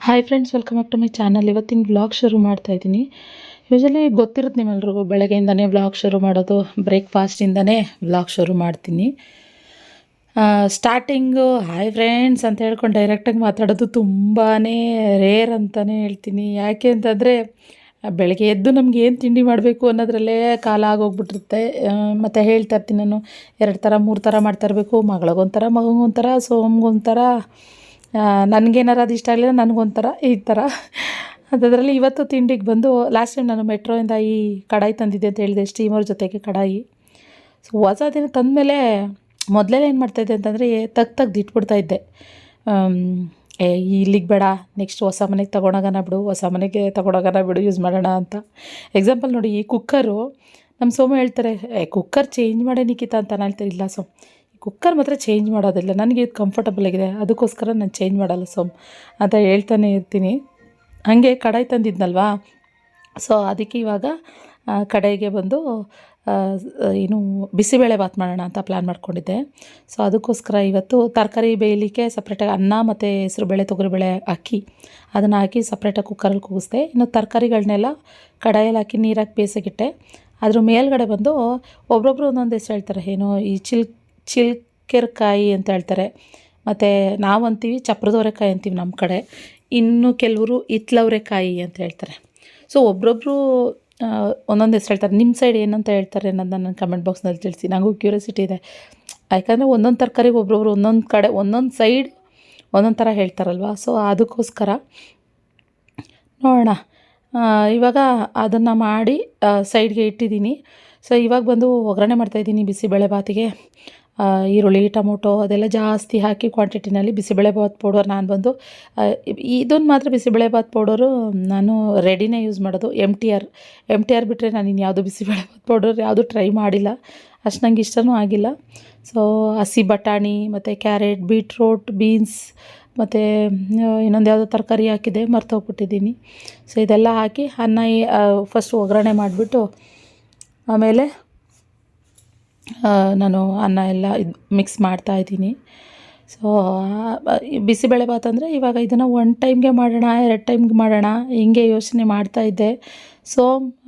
Hi friends, welcome back to my channel. ಇವತ್ತಿನ vlog ಶುರು ಮಾಡ್ತಾ ಇದ್ದೀನಿ. ಯೂಶಲಿ ಗೊತ್ತಿರುತ್ತೆ ನಿಮ್ಮೆಲ್ರಿಗೂ, ಬೆಳಗ್ಗೆಯಿಂದನೇ ವ್ಲಾಗ್ ಶುರು ಮಾಡೋದು, ಬ್ರೇಕ್ಫಾಸ್ಟಿಂದನೇ ವ್ಲಾಗ್ ಶುರು ಮಾಡ್ತೀನಿ. ಸ್ಟಾರ್ಟಿಂಗು ಹಾಯ್ ಫ್ರೆಂಡ್ಸ್ ಅಂತ ಹೇಳ್ಕೊಂಡು ಡೈರೆಕ್ಟಾಗಿ ಮಾತಾಡೋದು ತುಂಬಾ ರೇರ್ ಅಂತಲೇ ಹೇಳ್ತೀನಿ. ಯಾಕೆ ಅಂತಂದರೆ ಬೆಳಗ್ಗೆ ಎದ್ದು ನಮ್ಗೆ ಏನು ತಿಂಡಿ ಮಾಡಬೇಕು ಅನ್ನೋದ್ರಲ್ಲೇ ಕಾಲ ಆಗೋಗ್ಬಿಟ್ಟಿರುತ್ತೆ. ಮತ್ತು ಹೇಳ್ತಾ ಇರ್ತೀನಿ ನಾನು, 2 ಥರ 3 ಥರ ಮಾಡ್ತಾ ಇರಬೇಕು. ಮಗಳಿಗೊಂಥರ, ಮಗನಿಗೊಂಥರ, ಸೋಮ್ಗೊಂಥರ, ನನಗೇನಾರು ಅದು ಇಷ್ಟ ಆಗಲಿಲ್ಲ ನನಗೊಂಥರ, ಈ ಥರ. ಅದರಲ್ಲಿ ಇವತ್ತು ತಿಂಡಿಗೆ ಬಂದು ಲಾಸ್ಟ್ ಟೈಮ್ ನಾನು ಮೆಟ್ರೋಯಿಂದ ಈ ಕಡಾಯಿ ತಂದಿದ್ದೆ ಅಂತ ಹೇಳಿದೆ, ಸ್ಟೀಮರ್ ಜೊತೆಗೆ ಕಡಾಯಿ. ಸೊ ಹೊಸ ದಿನ ತಂದಮೇಲೆ ಮೊದಲೆಲ್ಲ ಏನು ಮಾಡ್ತಾಯಿದ್ದೆ ಅಂತಂದರೆ ತೆಗ್ದು ಇಟ್ಬಿಡ್ತಾಯಿದ್ದೆ. ಇಲ್ಲಿಗೆ ಬೇಡ, ನೆಕ್ಸ್ಟ್ ಹೊಸ ಮನೆಗೆ ತೊಗೊಂಡೋಗೋಣ ಬಿಡು, ಹೊಸ ಮನೆಗೆ ತೊಗೊಂಡೋಗೋಣ ಬಿಡು, ಯೂಸ್ ಮಾಡೋಣ ಅಂತ. ಎಕ್ಸಾಂಪಲ್ ನೋಡಿ, ಈ ಕುಕ್ಕರು ನಮ್ಮ ಸೋಮ ಹೇಳ್ತಾರೆ, ಕುಕ್ಕರ್ ಚೇಂಜ್ ಮಾಡೇ ನಿಖಿತಾ ಅಂತ. ನಾನು ಹೇಳ್ತಾರೆ, ಇಲ್ಲ ಸೋಮ್, ಕುಕ್ಕರ್ ಮಾತ್ರ ಚೇಂಜ್ ಮಾಡೋದಿಲ್ಲ, ನನಗೆ ಇದು ಕಂಫರ್ಟಬಲ್ ಆಗಿದೆ, ಅದಕ್ಕೋಸ್ಕರ ನಾನು ಚೇಂಜ್ ಮಾಡಲ್ಲ ಸೋಮ್ ಅಂತ ಹೇಳ್ತಾನೆ ಇರ್ತೀನಿ. ಹಾಗೆ ಕಡಾಯಿ ತಂದಿದ್ನಲ್ವಾ, ಸೊ ಅದಕ್ಕೆ ಇವಾಗ ಕಡಾಯಿಗೆ ಬಂದು ಏನು ಬಿಸಿಬೇಳೆ ಬಾತ್ ಮಾಡೋಣ ಅಂತ ಪ್ಲ್ಯಾನ್ ಮಾಡ್ಕೊಂಡಿದ್ದೆ. ಸೊ ಅದಕ್ಕೋಸ್ಕರ ಇವತ್ತು ತರಕಾರಿ ಬೇಯಲಿಕ್ಕೆ ಸಪ್ರೇಟಾಗಿ ಅನ್ನ ಮತ್ತು ಹೆಸರುಬೇಳೆ ತೊಗರಿಬೇಳೆ ಅಕ್ಕಿ ಅದನ್ನು ಹಾಕಿ ಸಪ್ರೇಟಾಗಿ ಕುಕ್ಕರಲ್ಲಿ ಕೂಗಿಸ್ದೆ. ಇನ್ನು ತರಕಾರಿಗಳನ್ನೆಲ್ಲ ಕಡಾಯಲ್ಲಿ ಹಾಕಿ ನೀರಾಕಿ ಬೇಯಿಸೋಕ್ಕಿಟ್ಟೆ. ಅದ್ರ ಮೇಲ್ಗಡೆ ಬಂದು ಒಬ್ಬೊಬ್ಬರು ಒಂದೊಂದು ಹೆಸರು ಹೇಳ್ತಾರೆ, ಏನೋ ಈ ಚಿಲ್ಕೆರೆಕಾಯಿ ಅಂತ ಹೇಳ್ತಾರೆ, ಮತ್ತು ನಾವು ಅಂತೀವಿ ಚಪ್ರದವರೆಕಾಯಿ ಅಂತೀವಿ ನಮ್ಮ ಕಡೆ, ಇನ್ನು ಕೆಲವರು ಹಿತ್ಲವರೆಕಾಯಿ ಅಂತ ಹೇಳ್ತಾರೆ. ಸೊ ಒಬ್ಬೊಬ್ಬರು ಒಂದೊಂದು ಹೆಸರು ಹೇಳ್ತಾರೆ. ನಿಮ್ಮ ಸೈಡ್ ಏನಂತ ಹೇಳ್ತಾರೆ ಅನ್ನೋದನ್ನ ನನ್ನ ಕಮೆಂಟ್ ಬಾಕ್ಸ್ನಲ್ಲಿ ತಿಳಿಸಿ, ನನಗೂ ಕ್ಯೂರಿಯಾಸಿಟಿ ಇದೆ. ಯಾಕಂದರೆ ಒಂದೊಂದು ತರಕಾರಿಗೆ ಒಬ್ಬೊಬ್ರು ಒಂದೊಂದು ಕಡೆ ಒಂದೊಂದು ಸೈಡ್ ಒಂದೊಂದು ಥರ ಹೇಳ್ತಾರಲ್ವ. ಸೊ ಅದಕ್ಕೋಸ್ಕರ ನೋಡೋಣ. ಇವಾಗ ಅದನ್ನು ಮಾಡಿ ಸೈಡ್ಗೆ ಇಟ್ಟಿದ್ದೀನಿ. ಸೊ ಇವಾಗ ಬಂದು ಒಗ್ಗರಣೆ ಮಾಡ್ತಾಯಿದ್ದೀನಿ ಬಿಸಿಬೇಳೆ ಬಾತಿಗೆ. ಈರುಳ್ಳಿ, ಟೊಮೊಟೊ ಅದೆಲ್ಲ ಜಾಸ್ತಿ ಹಾಕಿ ಕ್ವಾಂಟಿಟಿನಲ್ಲಿ ಬಿಸಿಬೇಳೆ ಬಾತ್ ಪೌಡರ್ ನಾನು ಬಂದು ಇದನ್ನು ಮಾತ್ರ ಬಿಸಿಬೇಳೆ ಬಾತ್ ಪೌಡರು ನಾನು ರೆಡಿನೇ ಯೂಸ್ ಮಾಡೋದು. ಎಮ್ ಟಿ ಆರ್ ಬಿಟ್ಟರೆ ನಾನು ಇನ್ಯಾವುದು ಬಿಸಿಬೇಳೆ ಬಾತ್ ಪೌಡರ್ ಯಾವುದು ಟ್ರೈ ಮಾಡಿಲ್ಲ, ಅಷ್ಟು ನಂಗೆ ಇಷ್ಟವೂ ಆಗಿಲ್ಲ. ಸೊ ಹಸಿ ಬಟಾಣಿ ಮತ್ತು ಕ್ಯಾರೆಟ್, ಬೀಟ್ರೋಟ್, ಬೀನ್ಸ್ ಮತ್ತು ಇನ್ನೊಂದು ಯಾವುದೋ ತರಕಾರಿ ಹಾಕಿದ್ದೆ, ಮರ್ತೋಗ್ಬಿಟ್ಟಿದ್ದೀನಿ. ಸೊ ಇದೆಲ್ಲ ಹಾಕಿ ಅನ್ನ ಫಸ್ಟ್ ಒಗ್ಗರಣೆ ಮಾಡಿಬಿಟ್ಟು ಆಮೇಲೆ ನಾನು ಅನ್ನ ಎಲ್ಲ ಇದು ಮಿಕ್ಸ್ ಮಾಡ್ತಾಯಿದ್ದೀನಿ. ಸೊ ಬಿಸಿಬೇಳೆ ಬಾತ್ ಅಂದರೆ ಇವಾಗ ಇದನ್ನು 1 ಟೈಮ್ಗೆ ಮಾಡೋಣ 2 ಟೈಮ್ಗೆ ಮಾಡೋಣ ಹಿಂಗೆ ಯೋಚನೆ ಮಾಡ್ತಾಯಿದ್ದೆ. ಸೊ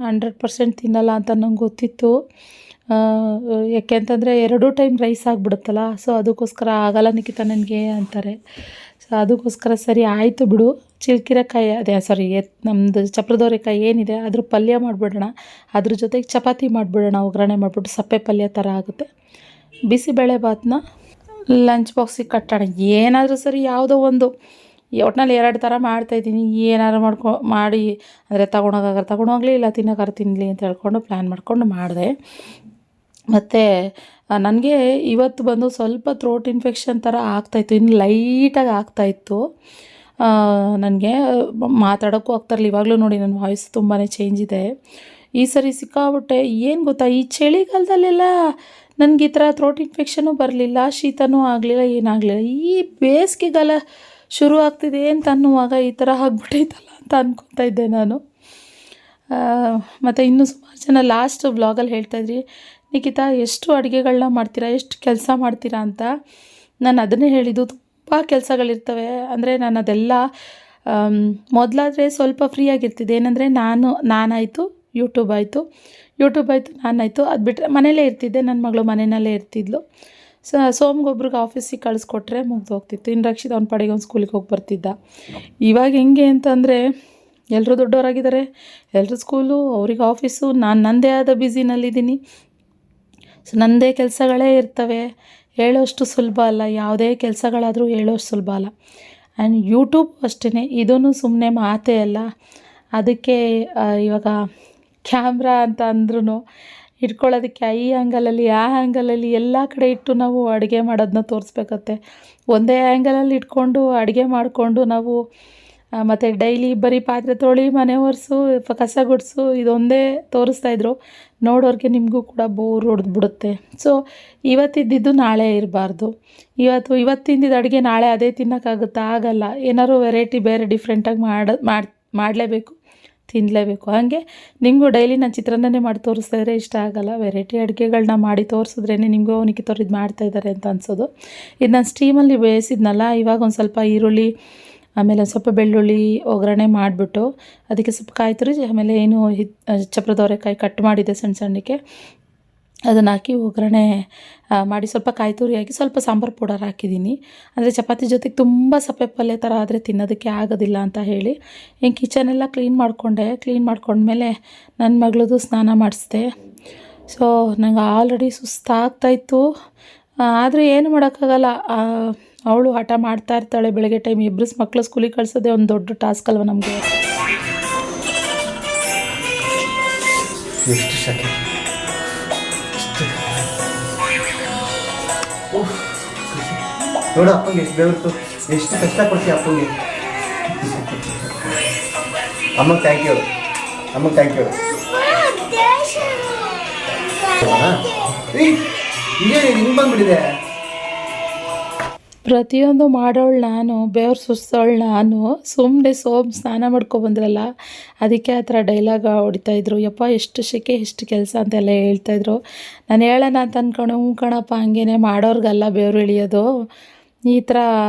100% ತಿನ್ನಲ್ಲ ಅಂತ ನಂಗೆ ಗೊತ್ತಿತ್ತು. ಯಾಕೆ ಅಂತಂದರೆ 2 ಟೈಮ್ ರೈಸ್ ಆಗಿಬಿಡುತ್ತಲ್ಲ. ಸೊ ಅದಕ್ಕೋಸ್ಕರ ಆಗಲ್ಲ ನಿಖಿತಾ ನನಗೆ ಅಂತಾರೆ. ಸೊ ಅದಕ್ಕೋಸ್ಕರ ಸರಿ ಆಯಿತು ಬಿಡು, ಚಿಲ್ಕೆರೆಕಾಯಿ ನಮ್ಮದು ಚಪ್ರದವರೆಕಾಯಿ ಏನಿದೆ ಅದ್ರ ಪಲ್ಯ ಮಾಡಿಬಿಡೋಣ, ಅದ್ರ ಜೊತೆಗೆ ಚಪಾತಿ ಮಾಡಿಬಿಡೋಣ, ಒಗ್ಗರಣೆ ಮಾಡಿಬಿಟ್ಟು ಸಪ್ಪೆ ಪಲ್ಯ ಥರ ಆಗುತ್ತೆ. ಬಿಸಿಬೇಳೆ ಬಾತನ್ನ ಲಂಚ್ ಬಾಕ್ಸಿಗೆ ಕಟ್ಟೋಣ, ಏನಾದರೂ ಸರಿ ಯಾವುದೋ ಒಂದು ಒಟ್ಟಿನಲ್ಲಿ 2 ಥರ ಮಾಡ್ತಾಯಿದ್ದೀನಿ. ಏನಾದ್ರು ಮಾಡಿ ಅಂದರೆ ತೊಗೊಂಡೋಗಲಿ, ಇಲ್ಲ ತಿನ್ನೋಕ್ಕಾರು ತಿನ್ನಲಿ ಅಂತ ಹೇಳ್ಕೊಂಡು ಪ್ಲ್ಯಾನ್ ಮಾಡ್ಕೊಂಡು ಮಾಡಿದೆ. ಮತ್ತು ನನಗೆ ಇವತ್ತು ಬಂದು ಸ್ವಲ್ಪ ಥ್ರೋಟ್ ಇನ್ಫೆಕ್ಷನ್ ಥರ ಆಗ್ತಾಯಿತ್ತು, ಇನ್ನು ಲೈಟಾಗಿ ಆಗ್ತಾಯಿತ್ತು. ನನಗೆ ಮಾತಾಡೋಕ್ಕೂ ಆಗ್ತಾಯಿರಲಿಲ್ಲ. ಇವಾಗಲೂ ನೋಡಿ ನನ್ನ ವಾಯ್ಸ್ ತುಂಬಾ ಚೇಂಜ್ ಇದೆ ಈ ಸರಿ. ಸಿಕ್ಕಾಬಿಟ್ಟೆ ಏನು ಗೊತ್ತಾ, ಈ ಚಳಿಗಾಲದಲ್ಲೆಲ್ಲ ನನಗೆ ಈ ಥರ ಥ್ರೋಟ್ ಇನ್ಫೆಕ್ಷನು ಬರಲಿಲ್ಲ, ಶೀತನೂ ಆಗಲಿಲ್ಲ, ಏನಾಗಲಿಲ್ಲ. ಈ ಬೇಸಿಗೆಗಾಲ ಶುರು ಆಗ್ತಿದೆ ಅಂತ ಅನ್ನುವಾಗ ಈ ಥರ ಆಗ್ಬಿಟ್ಟೈತಲ್ಲ ಅಂತ ಅಂದ್ಕೊತಾ ಇದ್ದೆ ನಾನು. ಮತ್ತು ಇನ್ನೂ ಸುಮಾರು ಜನ ಲಾಸ್ಟ್ ವ್ಲಾಗಲ್ಲಿ ಹೇಳ್ತಾಯಿದ್ರಿ, ನಿಖಿತಾ ಎಷ್ಟು ಅಡುಗೆಗಳನ್ನ ಮಾಡ್ತೀರಾ, ಎಷ್ಟು ಕೆಲಸ ಮಾಡ್ತೀರಾ ಅಂತ. ನಾನು ಅದನ್ನೇ ಹೇಳಿದ್ದು, ತುಂಬ ಕೆಲಸಗಳಿರ್ತವೆ. ಅಂದರೆ ನಾನು ಅದೆಲ್ಲ ಮೊದಲಾದರೆ ಸ್ವಲ್ಪ ಫ್ರೀಯಾಗಿರ್ತಿದ್ದೆ. ಏನಂದರೆ ನಾನಾಯಿತು ಯೂಟ್ಯೂಬ್ ಆಯಿತು, ನಾನಾಯಿತು, ಅದು ಬಿಟ್ಟರೆ ಮನೇಲೇ ಇರ್ತಿದ್ದೆ. ನನ್ನ ಮಗಳು ಮನೆಯಲ್ಲೇ ಇರ್ತಿದ್ಲು. ಸೋಮ್ಗೊಬ್ರಿಗೆ ಆಫೀಸಿಗೆ ಕಳಿಸ್ಕೊಟ್ರೆ ಮುಗ್ದು ಹೋಗ್ತಿತ್ತು. ಇನ್ನು ರಕ್ಷಿತ್ ಅವ್ನ ಪಾಡಿಗೆ ಅವ್ನು ಸ್ಕೂಲಿಗೆ ಹೋಗಿ ಬರ್ತಿದ್ದ. ಇವಾಗ ಹೆಂಗೆ ಅಂತಂದರೆ ಎಲ್ಲರೂ ದೊಡ್ಡವರಾಗಿದ್ದಾರೆ, ಎಲ್ಲರೂ ಸ್ಕೂಲು, ಅವ್ರಿಗೆ ಆಫೀಸು, ನಾನು ನನ್ನದೇ ಆದ ಬ್ಯುಸಿನಲ್ಲಿದ್ದೀನಿ. ಸೊ ನನ್ನದೇ ಕೆಲಸಗಳೇ ಇರ್ತವೆ. ಹೇಳೋಷ್ಟು ಸುಲಭ ಅಲ್ಲ, ಯಾವುದೇ ಕೆಲಸಗಳಾದರೂ ಹೇಳೋಷ್ಟು ಸುಲಭ ಅಲ್ಲ. ಆ್ಯಂಡ್ ಯೂಟ್ಯೂಬ್ ಅಷ್ಟೇ, ಇದೂ ಸುಮ್ಮನೆ ಮಾತೇ ಅಲ್ಲ. ಅದಕ್ಕೆ ಇವಾಗ ಕ್ಯಾಮ್ರಾ ಅಂತ ಅಂದ್ರೂ ಇಟ್ಕೊಳ್ಳೋದಕ್ಕೆ ಈ ಆ್ಯಂಗಲಲ್ಲಿ ಆ ಆ್ಯಂಗಲಲ್ಲಿ ಎಲ್ಲ ಕಡೆ ಇಟ್ಟು ನಾವು ಅಡುಗೆ ಮಾಡೋದನ್ನ ತೋರಿಸ್ಬೇಕತ್ತೆ. ಒಂದೇ ಆ್ಯಂಗಲಲ್ಲಿ ಇಟ್ಕೊಂಡು ಅಡುಗೆ ಮಾಡಿಕೊಂಡು ನಾವು ಮತ್ತು ಡೈಲಿ ಬರೀ ಪಾತ್ರೆ ತೊಳಿ, ಮನೆ ಒರೆಸು, ಕಸ ಗುಡಿಸು ಇದೊಂದೇ ತೋರಿಸ್ತಾಯಿದ್ರು. ನೋಡೋರಿಗೆ ನಿಮಗೂ ಕೂಡ ಬೋರ್ ಹೊಡೆದ್ಬಿಡುತ್ತೆ. ಸೊ ಇವತ್ತಿದ್ದಿದ್ದು ನಾಳೆ ಇರಬಾರ್ದು, ಇವತ್ತಿಂದಿದ್ದು ಅಡುಗೆ ನಾಳೆ ಅದೇ ತಿನ್ನೋಕ್ಕಾಗುತ್ತಾ? ಆಗಲ್ಲ. ಏನಾದ್ರು ವೆರೈಟಿ ಬೇರೆ ಡಿಫ್ರೆಂಟಾಗಿ ಮಾಡಲೇಬೇಕು, ತಿನ್ನಲೇಬೇಕು. ಹಾಗೆ ನಿಮಗೂ ಡೈಲಿ ನಾನು ಚಿತ್ರಾನ್ನನೇ ಮಾಡಿ ತೋರಿಸ್ತಾಯಿದ್ರೆ ಇಷ್ಟ ಆಗೋಲ್ಲ. ವೆರೈಟಿ ಅಡುಗೆಗಳನ್ನ ಮಾಡಿ ತೋರಿಸಿದ್ರೇ ನಿಮಗೂ ನಿಖಿತವ್ರು ಇದು ಮಾಡ್ತಾಯಿದ್ದಾರೆ ಅಂತ ಅನಿಸೋದು. ಇದು ನಾನು ಸ್ಟೀಮಲ್ಲಿ ಬೇಯಿಸಿದ್ನಲ್ಲ, ಇವಾಗ ಒಂದು ಸ್ವಲ್ಪ ಈರುಳ್ಳಿ ಆಮೇಲೆ ಸ್ವಲ್ಪ ಬೆಳ್ಳುಳ್ಳಿ ಒಗ್ಗರಣೆ ಮಾಡಿಬಿಟ್ಟು ಅದಕ್ಕೆ ಸ್ವಲ್ಪ ಕಾಯಿ ತುರಿ, ಆಮೇಲೆ ಏನು ಚಪ್ರದವರೆಕಾಯಿ ಕಟ್ ಮಾಡಿದೆ ಸಣ್ಣ ಸಣ್ಣಕ್ಕೆ, ಅದನ್ನು ಹಾಕಿ ಒಗ್ಗರಣೆ ಮಾಡಿ ಸ್ವಲ್ಪ ಕಾಯಿ ತುರಿ ಹಾಕಿ ಸ್ವಲ್ಪ ಸಾಂಬಾರು ಪೌಡರ್ ಹಾಕಿದ್ದೀನಿ. ಅಂದರೆ ಚಪಾತಿ ಜೊತೆಗೆ ತುಂಬ ಸಪ್ಪೆ ಪಲ್ಯ ಥರ ಆದರೆ ತಿನ್ನೋದಕ್ಕೆ ಆಗೋದಿಲ್ಲ ಅಂತ ಹೇಳಿ ಹಿಂಗೆ ಕಿಚನೆಲ್ಲ ಕ್ಲೀನ್ ಮಾಡ್ಕೊಂಡ್ಮೇಲೆ ನನ್ನ ಮಗಳದು ಸ್ನಾನ ಮಾಡಿಸ್ದೆ. ಸೊ ನಂಗೆ ಆಲ್ರೆಡಿ ಸುಸ್ತಾಗ್ತಾಯಿತ್ತು, ಆದರೆ ಏನು ಮಾಡೋಕ್ಕಾಗಲ್ಲ. ಅವಳು ಹಠ ಮಾಡ್ತಾ ಇರ್ತಾಳೆ ಬೆಳಗ್ಗೆ ಟೈಮ್. ಇಬ್ಬರು ಮಕ್ಕಳು ಸ್ಕೂಲಿಗೆ ಕಳಿಸೋದೇ ಒಂದು ದೊಡ್ಡ ಟಾಸ್ಕ್ ಅಲ್ವ ನಮಗೆ. ನೋಡು ಅಪ್ಪಂಗೆ ಎಷ್ಟು ಬೆವರ್ತು, ಎಷ್ಟು ಕಷ್ಟಪಡ್ತೀವಿ ಅಪ್ಪಂಗೆ. ಅಮ್ಮಗೆ ಥ್ಯಾಂಕ್ ಯು, ಅಮ್ಮಗೆ ಥ್ಯಾಂಕ್ ಯು. ಈಗ ಹಿಂಗೆ ಬಂದ್ಬಿಟ್ಟಿದೆ. ಪ್ರತಿಯೊಂದು ಮಾಡೋಳು ನಾನು, ಬೆವ್ರು ಸುಸ್ತವಳು ನಾನು. ಸುಮ್ಮನೆ ಸ್ನಾನ ಮಾಡ್ಕೊಬಂದ್ರಲ್ಲ ಅದಕ್ಕೆ ಆ ಥರ ಡೈಲಾಗ್ ಹೊಡಿತಾಯಿದ್ರು. ಯಪ್ಪ ಎಷ್ಟು ಶೆಕೆ ಎಷ್ಟು ಕೆಲಸ ಅಂತೆಲ್ಲ ಹೇಳ್ತಾಯಿದ್ರು. ನಾನು ಹೇಳೋಣ ಅಂತ ಅಂದ್ಕೊಂಡು ಕಣಪ್ಪ ಹಂಗೇನೆ ಮಾಡೋರ್ಗಲ್ಲ ಬೆವ್ರು ಇಳಿಯೋದು, ಈ ಥರ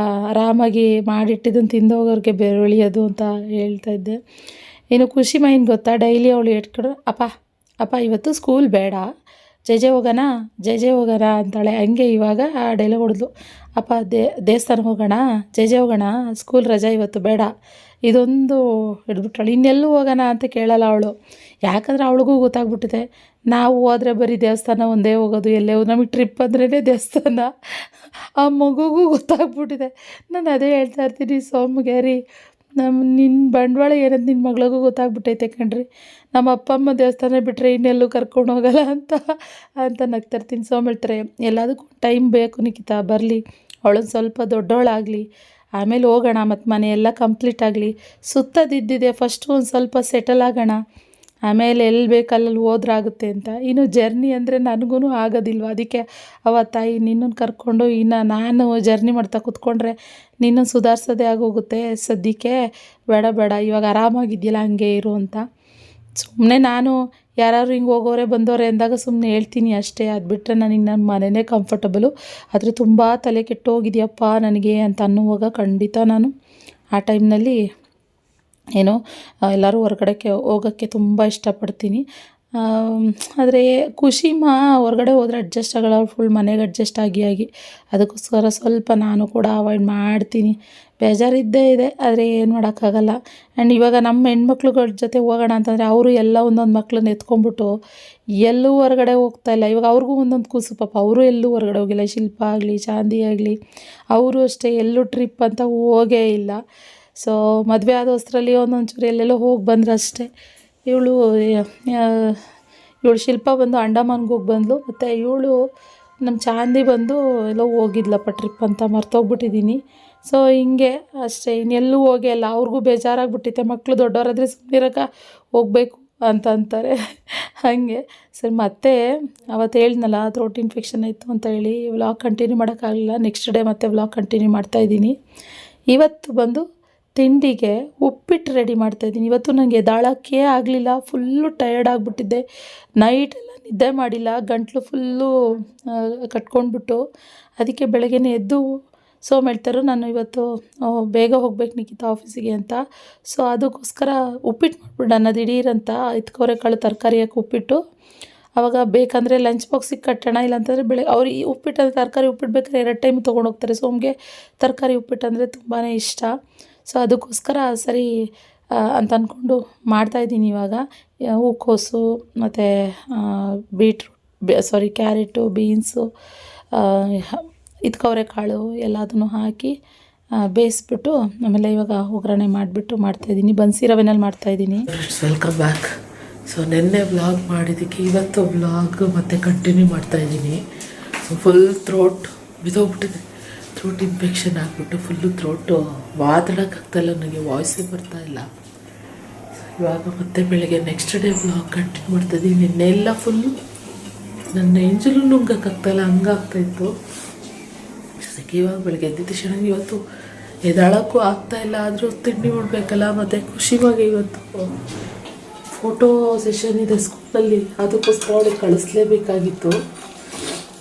ಆರಾಮಾಗಿ ಮಾಡಿಟ್ಟಿದ್ದನ್ನು ತಿಂದೋಗೋರಿಗೆ ಬೆವ್ರು ಇಳಿಯೋದು ಅಂತ ಹೇಳ್ತಾಯಿದ್ದೆ. ಇನ್ನು ಖುಷಿ ಮೈನ್ ಗೊತ್ತಾ, ಡೈಲಿ ಅವಳು ಇಟ್ಕೊಂಡ್ರು ಅಪ್ಪ ಇವತ್ತು ಸ್ಕೂಲ್ ಬೇಡ, ಜೆ ಹೋಗೋಣ ಅಂತಾಳೆ. ಹಂಗೆ ಇವಾಗ ಆ ಡೈಲಾಗ್ ಹೊಡೆದ್ಲು, ಅಪ್ಪ ದೇವಸ್ಥಾನಕ್ಕೆ ಹೋಗೋಣ, ಜೆ ಹೋಗೋಣ, ಸ್ಕೂಲ್ ರಜಾ ಇವತ್ತು ಬೇಡ, ಇದೊಂದು ಹಿಡ್ಬಿಟ್ಟಾಳೆ. ಇನ್ನೆಲ್ಲೂ ಹೋಗೋಣ ಅಂತ ಕೇಳಲ್ಲ ಅವಳು, ಯಾಕಂದರೆ ಅವಳಿಗೂ ಗೊತ್ತಾಗ್ಬಿಟ್ಟಿದೆ ನಾವು ಹೋದರೆ ಬರೀ ದೇವಸ್ಥಾನ ಒಂದೇ ಹೋಗೋದು, ಎಲ್ಲೇ ನಮಗೆ ಟ್ರಿಪ್ ಅಂದ್ರೇ ದೇವಸ್ಥಾನ. ಆ ಮಗುಗೂ ಗೊತ್ತಾಗ್ಬಿಟ್ಟಿದೆ. ನಾನು ಅದೇ ಹೇಳ್ತಾ ಇರ್ತೀನಿ ಸೋಮ್ಗೆ, ರೀ ನಿನ್ನ ಬಂಡವಾಳ ಏನಂತ ನಿನ್ನ ಮಗಳಿಗೂ ಗೊತ್ತಾಗ್ಬಿಟ್ಟೈತೆ ಕಣ್ರಿ, ನಮ್ಮ ಅಪ್ಪ ಅಮ್ಮ ದೇವಸ್ಥಾನ ಬಿಟ್ಟರೆ ಇನ್ನೆಲ್ಲೂ ಕರ್ಕೊಂಡು ಹೋಗಲ್ಲ ಅಂತ ನಗ್ತಾಯಿರ್ತೀನಿ. ಸೋಮ್ ಹೇಳ್ತಾರೆ ಎಲ್ಲದಕ್ಕೂ ಟೈಮ್ ಬೇಕು ನಿಖಿತಾ, ಬರಲಿ ಅವಳೊಂದು ಸ್ವಲ್ಪ ದೊಡ್ಡವಳಾಗಲಿ, ಆಮೇಲೆ ಹೋಗೋಣ, ಮತ್ತು ಮನೆಯೆಲ್ಲ ಕಂಪ್ಲೀಟ್ ಆಗಲಿ, ಸುತ್ತದಿದ್ದಿದೆ ಫಸ್ಟು ಒಂದು ಸ್ವಲ್ಪ ಸೆಟಲ್ ಆಗೋಣ, ಆಮೇಲೆ ಎಲ್ಲಿ ಬೇಕಲ್ಲಿ ಹೋದ್ರಾಗುತ್ತೆ ಅಂತ. ಇನ್ನು ಜರ್ನಿ ಅಂದರೆ ನನಗೂ ಆಗೋದಿಲ್ವ, ಅದಕ್ಕೆ ತಾಯಿ ನಿನ್ನನ್ನು ಕರ್ಕೊಂಡು ಇನ್ನು ನಾನು ಜರ್ನಿ ಮಾಡ್ತಾ ಕೂತ್ಕೊಂಡ್ರೆ ನಿನ್ನನ್ನು ಸುಧಾರಿಸೋದೇ ಆಗೋಗುತ್ತೆ, ಸದ್ಯಕ್ಕೆ ಬೇಡ ಇವಾಗ ಆರಾಮಾಗಿದೆಯಲ್ಲ ಹಂಗೆ ಇರು ಅಂತ. ಸುಮ್ಮನೆ ನಾನು ಯಾರು ಹಿಂಗೆ ಹೋಗೋರೆ ಬಂದೋರೆ ಅಂದಾಗ ಸುಮ್ಮನೆ ಹೇಳ್ತೀನಿ ಅಷ್ಟೇ. ಅದು ಬಿಟ್ಟರೆ ನನಗೆ ನನ್ನ ಮನೆಯೇ ಕಂಫರ್ಟಬಲು. ಆದರೆ ತುಂಬ ತಲೆ ಕೆಟ್ಟೋಗಿದೆಯಪ್ಪ ನನಗೆ ಅಂತ ಅನ್ನುವಾಗ ಖಂಡಿತ ನಾನು ಆ ಟೈಮ್ನಲ್ಲಿ ಏನೋ ಎಲ್ಲರೂ ಹೊರಗಡೆಗೆ ಹೋಗೋಕ್ಕೆ ತುಂಬ ಇಷ್ಟಪಡ್ತೀನಿ. ಆದರೆ ಹೊರಗಡೆ ಹೋದರೆ ಅಡ್ಜಸ್ಟ್ ಆಗೋಲ್ಲ, ಫುಲ್ ಮನೆಗೆ ಅಡ್ಜಸ್ಟ್ ಆಗಿ ಅದಕ್ಕೋಸ್ಕರ ಸ್ವಲ್ಪ ನಾನು ಕೂಡ ಅವಾಯ್ಡ್ ಮಾಡ್ತೀನಿ. ಬೇಜಾರಿದ್ದೇ ಇದೆ, ಆದರೆ ಏನು ಮಾಡೋಕ್ಕಾಗಲ್ಲ. ಆ್ಯಂಡ್ ಇವಾಗ ನಮ್ಮ ಹೆಣ್ಮಕ್ಳುಗಳ ಜೊತೆ ಹೋಗೋಣ ಅಂತಂದರೆ ಅವರು ಎಲ್ಲ ಒಂದೊಂದು ಮಕ್ಳನ್ನ ಎತ್ಕೊಂಡ್ಬಿಟ್ಟು ಎಲ್ಲೂ ಹೊರಗಡೆ ಹೋಗ್ತಾಯಿಲ್ಲ. ಇವಾಗ ಅವ್ರಿಗೂ ಒಂದೊಂದು ಕೂಸು ಪಾಪ, ಅವರು ಎಲ್ಲೂ ಹೊರಗಡೆ ಹೋಗಿಲ್ಲ. ಶಿಲ್ಪ ಆಗಲಿ ಚಾಂದಿ ಆಗಲಿ ಅವರು ಅಷ್ಟೇ ಎಲ್ಲೂ ಟ್ರಿಪ್ ಅಂತ ಹೋಗೇ ಇಲ್ಲ. ಸೊ ಮದುವೆ ಆದ ಹೊಸರಲ್ಲಿ ಒಂದೊಂಚೂರು ಎಲ್ಲೆಲ್ಲೋ ಹೋಗಿ ಬಂದ್ರೆ ಅಷ್ಟೇ. ಇವಳು ಶಿಲ್ಪ ಬಂದು ಅಂಡಮಾನ್ಗೆ ಹೋಗಿ ಬಂದಳು, ಮತ್ತು ಇವಳು ನಮ್ಮ ಚಾಂದಿ ಬಂದು ಎಲ್ಲೋ ಹೋಗಿದ್ಲಪ್ಪ ಟ್ರಿಪ್ ಅಂತ, ಮರ್ತೋಗ್ಬಿಟ್ಟಿದ್ದೀನಿ. ಸೊ ಹಿಂಗೆ ಅಷ್ಟೇ, ಇನ್ನೆಲ್ಲೂ ಹೋಗೇ ಇಲ್ಲ. ಅವ್ರಿಗೂ ಬೇಜಾರಾಗ್ಬಿಟ್ಟಿತ್ತೆ, ಮಕ್ಕಳು ದೊಡ್ಡವರಾದರೆ ಸುಮ್ಮನಿರಕ್ಕೆ ಹೋಗಬೇಕು ಅಂತ ಅಂತಾರೆ. ಹಾಗೆ ಸರಿ, ಮತ್ತೆ ಅವತ್ತು ಹೇಳಿದ್ನಲ್ಲ ಥ್ರೋಟ್ ಇನ್ಫೆಕ್ಷನ್ ಆಯಿತು ಅಂತ ಹೇಳಿ ವ್ಲಾಗ್ ಕಂಟಿನ್ಯೂ ಮಾಡೋಕ್ಕಾಗಲಿಲ್ಲ. ನೆಕ್ಸ್ಟ್ ಡೇ ಮತ್ತೆ ವ್ಲಾಗ್ ಕಂಟಿನ್ಯೂ ಮಾಡ್ತಾಯಿದ್ದೀನಿ. ಇವತ್ತು ಬಂದು ತಿಂಡಿಗೆ ಉಪ್ಪಿಟ್ಟು ರೆಡಿ ಮಾಡ್ತಾಯಿದ್ದೀನಿ. ಇವತ್ತು ನನಗೆ ಎದ್ದೇಳೋಕ್ಕೆ ಆಗಲಿಲ್ಲ, ಫುಲ್ಲು ಟಯರ್ಡ್ ಆಗಿಬಿಟ್ಟಿದ್ದೆ. ನೈಟೆಲ್ಲ ನಿದ್ದೆ ಮಾಡಿಲ್ಲ, ಗಂಟಲು ಫುಲ್ಲು ಕಟ್ಕೊಂಡ್ಬಿಟ್ಟು. ಅದಕ್ಕೆ ಬೆಳಗ್ಗೆನೇ ಎದ್ದು ಸೋಮ್ ಹೇಳ್ತಾರೆ ನಾನು ಇವತ್ತು ಬೇಗ ಹೋಗ್ಬೇಕು ನಿಖಿತಾ ಆಫೀಸಿಗೆ ಅಂತ. ಸೊ ಅದಕ್ಕೋಸ್ಕರ ಉಪ್ಪಿಟ್ಟು ಮಾಡಿಬಿಡೋಣ ದಿಢೀರಂತ, ಇತ್ಕೋರೆಕಾಳು ತರಕಾರಿ ಹಾಕಿ ಉಪ್ಪಿಟ್ಟು. ಆವಾಗ ಬೇಕಂದರೆ ಲಂಚ್ ಬಾಕ್ಸಿಗೆ ಕಟ್ಟೋಣ, ಇಲ್ಲಾಂತಂದರೆ ಅವ್ರು ಈ ಉಪ್ಪಿಟ್ಟು ತರಕಾರಿ ಉಪ್ಪಿಟ್ಟು ಬೇಕಾದ್ರೆ 2 ಟೈಮ್ ತೊಗೊಂಡೋಗ್ತಾರೆ. ಸೋಮ್ಗೆ ತರಕಾರಿ ಉಪ್ಪಿಟ್ಟು ಅಂದರೆ ತುಂಬಾ ಇಷ್ಟ. ಸೊ ಅದಕ್ಕೋಸ್ಕರ ಸರಿ ಅಂತ ಅಂದ್ಕೊಂಡು ಮಾಡ್ತಾಯಿದ್ದೀನಿ. ಇವಾಗ ಹೂಕೋಸು ಮತ್ತು ಕ್ಯಾರೆಟು, ಬೀನ್ಸು, ಇತ್ಕೋರೆಕಾಳು ಎಲ್ಲದನ್ನು ಹಾಕಿ ಬೇಯಿಸ್ಬಿಟ್ಟು ಆಮೇಲೆ ಇವಾಗ ಒಗ್ಗರಣೆ ಮಾಡಿಬಿಟ್ಟು ಮಾಡ್ತಾಯಿದ್ದೀನಿ. ಬನ್ಸಿ ರವೆನಲ್ಲಿ ಮಾಡ್ತಾಯಿದ್ದೀನಿ. Welcome back. ಸೊ ನಿನ್ನೆ ವ್ಲಾಗ್ ಮಾಡಿದ್ದಕ್ಕೆ ಇವತ್ತು ವ್ಲಾಗ್ ಮತ್ತೆ ಕಂಟಿನ್ಯೂ ಮಾಡ್ತಾಯಿದ್ದೀನಿ. ಸೊ ಫುಲ್ ಥ್ರೋಟ್ ಬಿದ್ದೋಗ್ಬಿಟ್ಟಿದೆ, ಥ್ರೋಟ್ ಇನ್ಫೆಕ್ಷನ್ ಆಗಿಬಿಟ್ಟು ಫುಲ್ಲು ಥ್ರೋಟು ಮಾತಾಡೋಕ್ಕಾಗ್ತಾಯಿಲ್ಲ, ನನಗೆ ವಾಯ್ಸೇ ಬರ್ತಾಯಿಲ್ಲ. ಇವಾಗ ಮತ್ತೆ ಬೆಳಗ್ಗೆ ನೆಕ್ಸ್ಟ್ ಡೇ ವ್ಲಾಗ್ ಕಂಟಿನ್ಯೂ ಮಾಡ್ತಾಯಿದ್ದೀನಿ. ನಿನ್ನೆ ಎಲ್ಲ ಫುಲ್ಲು ನನ್ನ ಎಂಜಲು ನುಂಗಕ್ಕಾಗ್ತಾಯಿಲ್ಲ, ಹಂಗಾಗ್ತಾಯಿತ್ತು. ಅದಕ್ಕೆ ಇವಾಗ ಬೆಳಗ್ಗೆ ಎದ್ದ ತಕ್ಷಣ ಇವತ್ತು ಎದ್ದಾಳೋಕ್ಕೂ ಆಗ್ತಾಯಿಲ್ಲ, ಆದರೂ ತಿಂಡಿ ಮಾಡಬೇಕಲ್ಲ. ಮತ್ತು ಖುಷಿವಾಗಿ ಇವತ್ತು ಫೋಟೋ ಸೆಷನ್ ಇದೆ ಸ್ಕೂಲಲ್ಲಿ, ಅದಕ್ಕೋಸ್ಕರ ಅವಳಿಗೆ ಕಳಿಸ್ಲೇಬೇಕಾಗಿತ್ತು.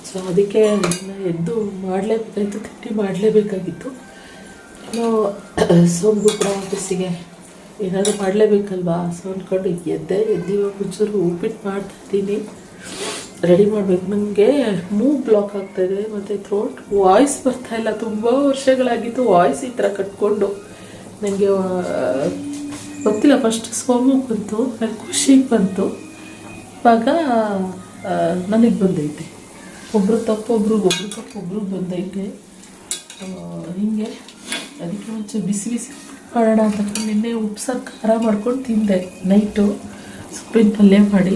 ಸೊ ಅದಕ್ಕೆ ಎದ್ದು ಮಾಡಲೇಬೇಕಾಗಿತ್ತು, ತಿಂಡಿ ಮಾಡಲೇಬೇಕಾಗಿತ್ತು. ನಾವು ಸೋಂಬು ಕೂಡ ಆಫೀಸಿಗೆ ಏನಾದರೂ ಮಾಡಲೇಬೇಕಲ್ವಾ, ಸೊ ಅಂದ್ಕೊಂಡು ಎದ್ದಿವಾಗ ಒಂಚೂರು ಉಪ್ಪಿಟ್ಟು ಮಾಡ್ತಾಯಿದ್ದೀನಿ. ರೆಡಿ ಮಾಡಬೇಕು. ನನಗೆ ಮೂವ್ ಬ್ಲಾಕ್ ಆಗ್ತಾಯಿದೆ ಮತ್ತು ಥ್ರೋಟ್ ವಾಯ್ಸ್ ಬರ್ತಾಯಿಲ್ಲ. ತುಂಬ ವರ್ಷಗಳಾಗಿತ್ತು ವಾಯ್ಸ್ ಈ ಥರ ಕಟ್ಕೊಂಡು. ನನಗೆ ಗೊತ್ತಿಲ್ಲ, ಫಸ್ಟ್ ಸೋಮುಗೆ ಬಂತು, ನನಗೆ ಖುಷಿಗೆ ಬಂತು, ಇವಾಗ ನನಗೆ ಬಂದೈತೆ. ಒಬ್ಬರು ತಪ್ಪು ಒಬ್ರಿಗೆ ಬಂದೈತೆ. ಹೀಗೆ ಅದಕ್ಕೆ ಒಂಚೂರು ಬಿಸಿ ಮಾಡೋಣ ಅಂತ ನಿನ್ನೆ ಉಪ್ಸಾರು ಖಾರ ಮಾಡ್ಕೊಂಡು ತಿಂದೆ ನೈಟು, ಸೊಪ್ಪಿನ ಪಲ್ಯ ಮಾಡಿ.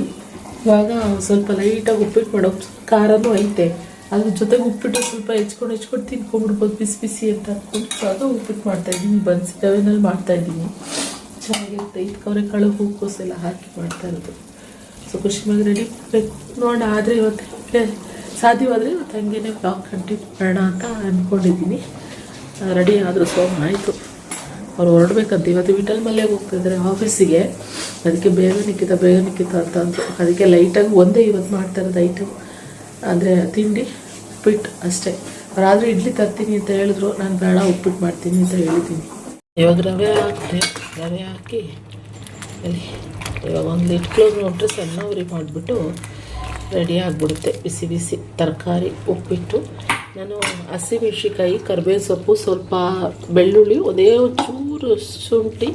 ಇವಾಗ ಸ್ವಲ್ಪ ಲೈಟಾಗಿ ಉಪ್ಪಿಟ್ಟು ಮಾಡೋ ಖಾರನೂ ಐತೆ, ಅದ್ರ ಜೊತೆಗೆ ಉಪ್ಪಿಟ್ಟು ಸ್ವಲ್ಪ ಹೆಚ್ಕೊಂಡು ತಿನ್ಕೊಂಡ್ಬಿಡ್ಬೋದು ಬಿಸಿ ಅಂತ ಅಂದ್ಕೊಂಡು ಇವಾಗ ಉಪ್ಪಿಟ್ಟು ಮಾಡ್ತಾಯಿದ್ದೀನಿ. ಬನ್ಸಿ ರವೆನಲ್ಲಿ ಮಾಡ್ತಾಯಿದ್ದೀನಿ, ಚೆನ್ನಾಗಿರುತ್ತೆ. ಅವರೆಕಾಳು ಹೂಕೋಸು ಎಲ್ಲ ಹಾಕಿ ಮಾಡ್ತಾ ಇರೋದು. ಸೊ ಖುಷಿಯಾಗಿ ರೆಡಿ ಮಾಡಬೇಕು ನೋಡೋಣ. ಆದರೆ ಇವತ್ತು ಸಾಧ್ಯವಾದರೆ ಇವತ್ತು ಹಂಗೇನೆ ಬ್ಲಾಗ್ ಕಂಟಿನ್ಯೂ ಮಾಡೋಣ ಅಂತ ಅಂದ್ಕೊಂಡಿದ್ದೀನಿ. ರೆಡಿ ಆದರೂ ಸೋಮ್ ಆಯಿತು, ಅವ್ರು ಹೊರಡ್ಬೇಕಂತ. ಇವತ್ತು ವಿಠಲ್ ಮಲ್ಯಗೆ ಹೋಗ್ತಾಯಿದ್ದಾರೆ ಆಫೀಸಿಗೆ, ಅದಕ್ಕೆ ಬೇಗ ನಿಕ್ಕಿತ ಅಂತ ಅಂದರು. ಅದಕ್ಕೆ ಲೈಟಾಗಿ ಒಂದೇ ಇವತ್ತು ಮಾಡ್ತಾ ಇರೋದು ಐಟಮ್ ಅಂದರೆ ತಿಂಡಿ ಉಪ್ಪಿಟ್ಟು ಅಷ್ಟೇ. ಅವರಾದರೆ ಇಡ್ಲಿ ತರ್ತೀನಿ ಅಂತ ಹೇಳಿದ್ರು, ನಾನು ಬೇಡ ಉಪ್ಪಿಟ್ಟು ಮಾಡ್ತೀನಿ ಅಂತ ಹೇಳಿದ್ದೀನಿ. ಇವಾಗ ರವೆ ಹಾಕಿ ಅಲ್ಲಿ ಇವಾಗ ಒಂದು ಲಿಡ್ ಕ್ಲೋಸ್ ನೋಡ್ರೆ ಸಣ್ಣ ಉರಿ ಮಾಡಿಬಿಟ್ಟು ರೆಡಿ ಆಗಿಬಿಡುತ್ತೆ. ಬಿಸಿ ತರಕಾರಿ ಉಪ್ಪಿಟ್ಟು. ನಾನು ಹಸಿಮೆಣ್ಸಿಕಾಯಿ, ಕರಿಬೇವು ಸೊಪ್ಪು, ಸ್ವಲ್ಪ ಬೆಳ್ಳುಳ್ಳಿ, ಒಂದೇ ಒಂಚೂರು ಶುಂಠಿ,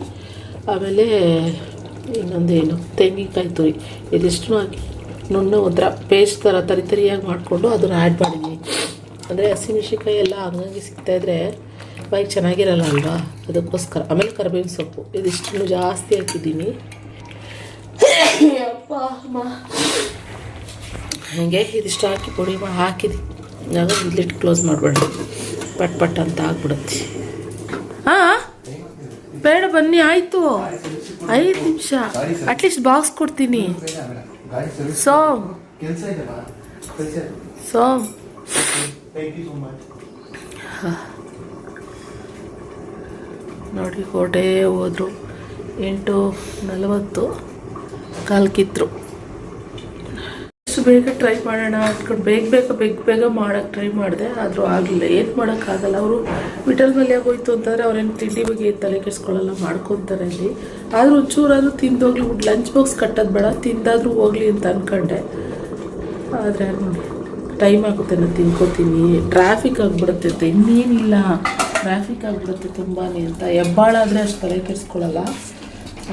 ಆಮೇಲೆ ಇನ್ನೊಂದೇನು ತೆಂಗಿನಕಾಯಿ ತುರಿ, ಇದಿಷ್ಟು ಹಾಕಿ ಒಂಥರ ಪೇಸ್ಟ್ ಥರ ತರಿಯಾಗಿ ಮಾಡಿಕೊಂಡು ಅದನ್ನು ಆ್ಯಡ್ ಮಾಡಿದ್ದೀನಿ. ಅಂದರೆ ಹಸಿಮೆಣ್ಸಿಕಾಯಿ ಎಲ್ಲ ಹಂಗಾಗಿ ಸಿಗ್ತಾಯಿದ್ರೆ ಬಾಯಿಗೆ ಚೆನ್ನಾಗಿರಲ್ಲ ಅಲ್ವಾ, ಅದಕ್ಕೋಸ್ಕರ. ಆಮೇಲೆ ಕರಿಬೇವಿನ ಸೊಪ್ಪು ಇದಿಷ್ಟು ಜಾಸ್ತಿ ಹಾಕಿದ್ದೀನಿ. ಅಪ್ಪ ಅಮ್ಮ ಹಾಗೆ ಇದಿಷ್ಟು ಹಾಕಿ ಪುಡಿ ಹಾಕಿದ್ದೀನಿ. ಇವಾಗ ಲಿಡ್ ಕ್ಲೋಸ್ ಮಾಡಬೇಡ, ಪಟ್ ಅಂತ ಆಗ್ಬಿಡುತ್ತೆ. ಹಾಂ ಬೇಡ ಬನ್ನಿ, ಆಯಿತು 5 ನಿಮಿಷ ಅಟ್ಲೀಸ್ಟ್ ಬಾಕ್ಸ್ ಕೊಡ್ತೀನಿ. ಸೋಮ್ ನೋಡಿ ಕೋಟೆ ಹೋದ್ರು 8:40 ಕಾಲು ಕಿತ್ತರು. ಬೇಗ ಟ್ರೈ ಮಾಡೋಣ ಅಂದ್ಕೊಂಡು ಬೇಗ ಮಾಡೋಕ್ಕೆ ಟ್ರೈ ಮಾಡಿದೆ, ಆದರೂ ಆಗಲಿಲ್ಲ. ಏನು ಮಾಡೋಕ್ಕಾಗಲ್ಲ. ಅವರು ವಿಠಲ್ ಮಲ್ಯಾಗ ಹೋಯ್ತು ಅಂತಂದರೆ ಅವ್ರೇನು ತಿಂಡಿ ಬಗ್ಗೆ ತಲೆ ಕೆಡಿಸ್ಕೊಳ್ಳಲ್ಲ, ಮಾಡ್ಕೊತಾರೆ ಅಲ್ಲಿ. ಆದರೂ ಒಂಚೂರಾದರೂ ತಿಂದೋಗ್ಲಿ, ಲಂಚ್ ಬಾಕ್ಸ್ ಕಟ್ಟೋದು ಬೇಡ, ತಿಂದಾದರೂ ಹೋಗ್ಲಿ ಅಂತ ಅಂದ್ಕೊಂಡೆ. ಆದರೆ ನೋಡಿ ಟೈಮ್ ಆಗುತ್ತೆ, ನಾನು ತಿನ್ಕೋತೀನಿ. ಟ್ರಾಫಿಕ್ ಆಗಿಬಿಡುತ್ತೆ, ಇನ್ನೇನಿಲ್ಲ, ಟ್ರಾಫಿಕ್ ಆಗಿಬಿಡುತ್ತೆ ತುಂಬಾ ಅಂತ. ಹೆಬ್ಬಾಳಾದರೆ ಅಷ್ಟು ತಲೆ ಕೆಡಿಸ್ಕೊಳ್ಳಲ್ಲ,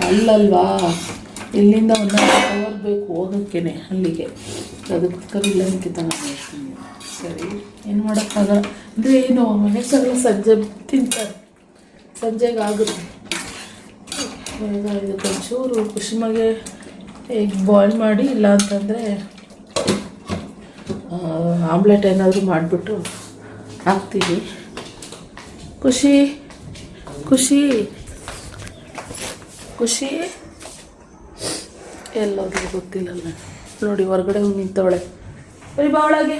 ಅಲ್ಲಲ್ವಾ ಇಲ್ಲಿಂದ 1 ಅವರ್ ಬೇಕು ಹೋಗೋಕ್ಕೆ ಅಲ್ಲಿಗೆ. ಅದಕ್ಕೋಸ್ಕರ ಇಲ್ಲ ಮಾಡ್ತೀನಿ. ಸರಿ ಏನು ಮಾಡೋಕ್ಕಾಗಲ್ಲ. ಅಂದರೆ ಏನು ಮನೆಗೆಲ್ಲ ಸಂಜೆ ತಿಂತಾರೆ, ಸಂಜೆಗೆ ಆಗುತ್ತೆ. ಇದಕ್ಕೊಂಚೂರು ಖುಷಿಮಾಗೆ ಎಗ್ ಬಾಯ್ಲ್ ಮಾಡಿ, ಇಲ್ಲ ಅಂತಂದರೆ ಆಮ್ಲೆಟ್ ಏನಾದರೂ ಮಾಡಿಬಿಟ್ಟು ಹಾಕ್ತೀವಿ. ಖುಷಿ ಎಲ್ಲೋದ್ರೂ ಗೊತ್ತಿಲ್ಲಲ್ಲ. ನೋಡಿ ಹೊರಗಡೆ ನಿಂತವಳೆ. ಬರೀ ಬಾ ಒಳಗೆ.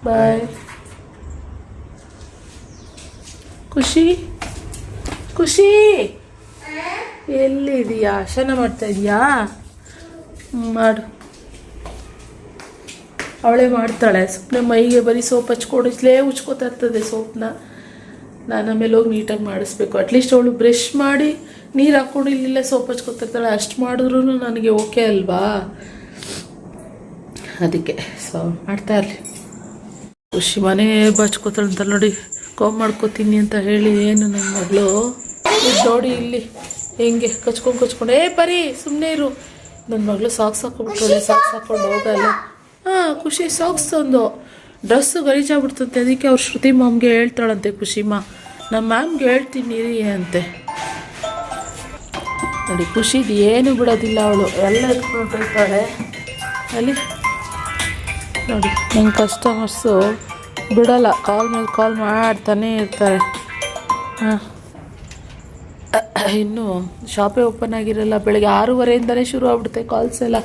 ಬಾಯ್. ಖುಷಿ ಎಲ್ಲಿದೀಯಾ? ಶನ ಮಾಡ್ತಾ ಇದೀಯಾ? ಮಾಡು. ಅವಳೇ ಮಾಡ್ತಾಳೆ. ಸುಮ್ಮನೆ ಮೈಗೆ ಬರೀ ಸೋಪ್ ಹಚ್ಕೊಡಿಸ್ಲೇ ಉಚ್ಕೋತಾ ಇರ್ತದೆ ಸೋಪ್ನ. ನಾನು ಆಮೇಲೆ ಹೋಗಿ ನೀಟಾಗಿ ಮಾಡಿಸ್ಬೇಕು. ಅಟ್ಲೀಸ್ಟ್ ಅವಳು ಬ್ರಷ್ ಮಾಡಿ ನೀರು ಹಾಕ್ಕೊಂಡು ಇಲ್ಲಿಲ್ಲೇ ಸೋಪ್ ಹಚ್ಕೊತಿರ್ತಾಳೆ, ಅಷ್ಟು ಮಾಡಿದ್ರೂ ನನಗೆ ಓಕೆ ಅಲ್ವಾ. ಅದಕ್ಕೆ ಸೊ ಮಾಡ್ತಾ ಇರಲಿ. ಖುಷಿ ಮನೆ ಬಚ್ಕೋತಾಳೆ ಅಂತ ನೋಡಿ, ಕಾಮ್ ಮಾಡ್ಕೋತೀನಿ ಅಂತ ಹೇಳಿ ಏನು ನನ್ನ ಮಗಳು ನೋಡಿ ಇಲ್ಲಿ ಹೆಂಗೆ ಕಚ್ಕೊಂಡು ಪರಿ ಸುಮ್ಮನೆ ಇರು. ನನ್ನ ಮಗಳು ಸಾಕ್ಸ್ ಹಾಕೊಂಡ್ಬಿಟ್ರೆ ಸಾಕ್ಸ್ ಹಾಕೊಂಡು ಹೋಗಲ್ಲ. ಹಾಂ ಖುಷಿ ಸಾಕ್ಸ್ ತಂದು ಡ್ರೆಸ್ಸು ಗಲೀಜಾಗ್ಬಿಡ್ತಂತೆ, ಅದಕ್ಕೆ ಅವ್ರು ಶ್ರುತಿ ಮಾಮ್ಗೆ ಹೇಳ್ತಾಳಂತೆ. ಖುಷಿಮಾ ನಮ್ಮ ಮ್ಯಾಮ್ಗೆ ಹೇಳ್ತೀನಿ ಅಂತೆ. ನೋಡಿ ಖುಷಿದು ಏನು ಬಿಡೋದಿಲ್ಲ, ಅವಳು ಎಲ್ಲ ಎತ್ಕೊಂಡ್ಬಿಟ್ಟಿರ್ತಾಳೆ ಅಲ್ಲಿ. ನೋಡಿ ನಂಗೆ ಕಸ್ಟಮರ್ಸು ಬಿಡೋಲ್ಲ, ಕಾಲ್ ಮೇಲೆ ಕಾಲ್ ಮಾಡ್ತಾನೇ ಇರ್ತಾರೆ. ಹಾಂ ಇನ್ನೂ ಶಾಪೇ ಓಪನ್ ಆಗಿರಲ್ಲ, ಬೆಳಗ್ಗೆ 6:30ಇಂದಲೇ ಶುರು ಆಗ್ಬಿಡುತ್ತೆ ಕಾಲ್ಸ್ ಎಲ್ಲ.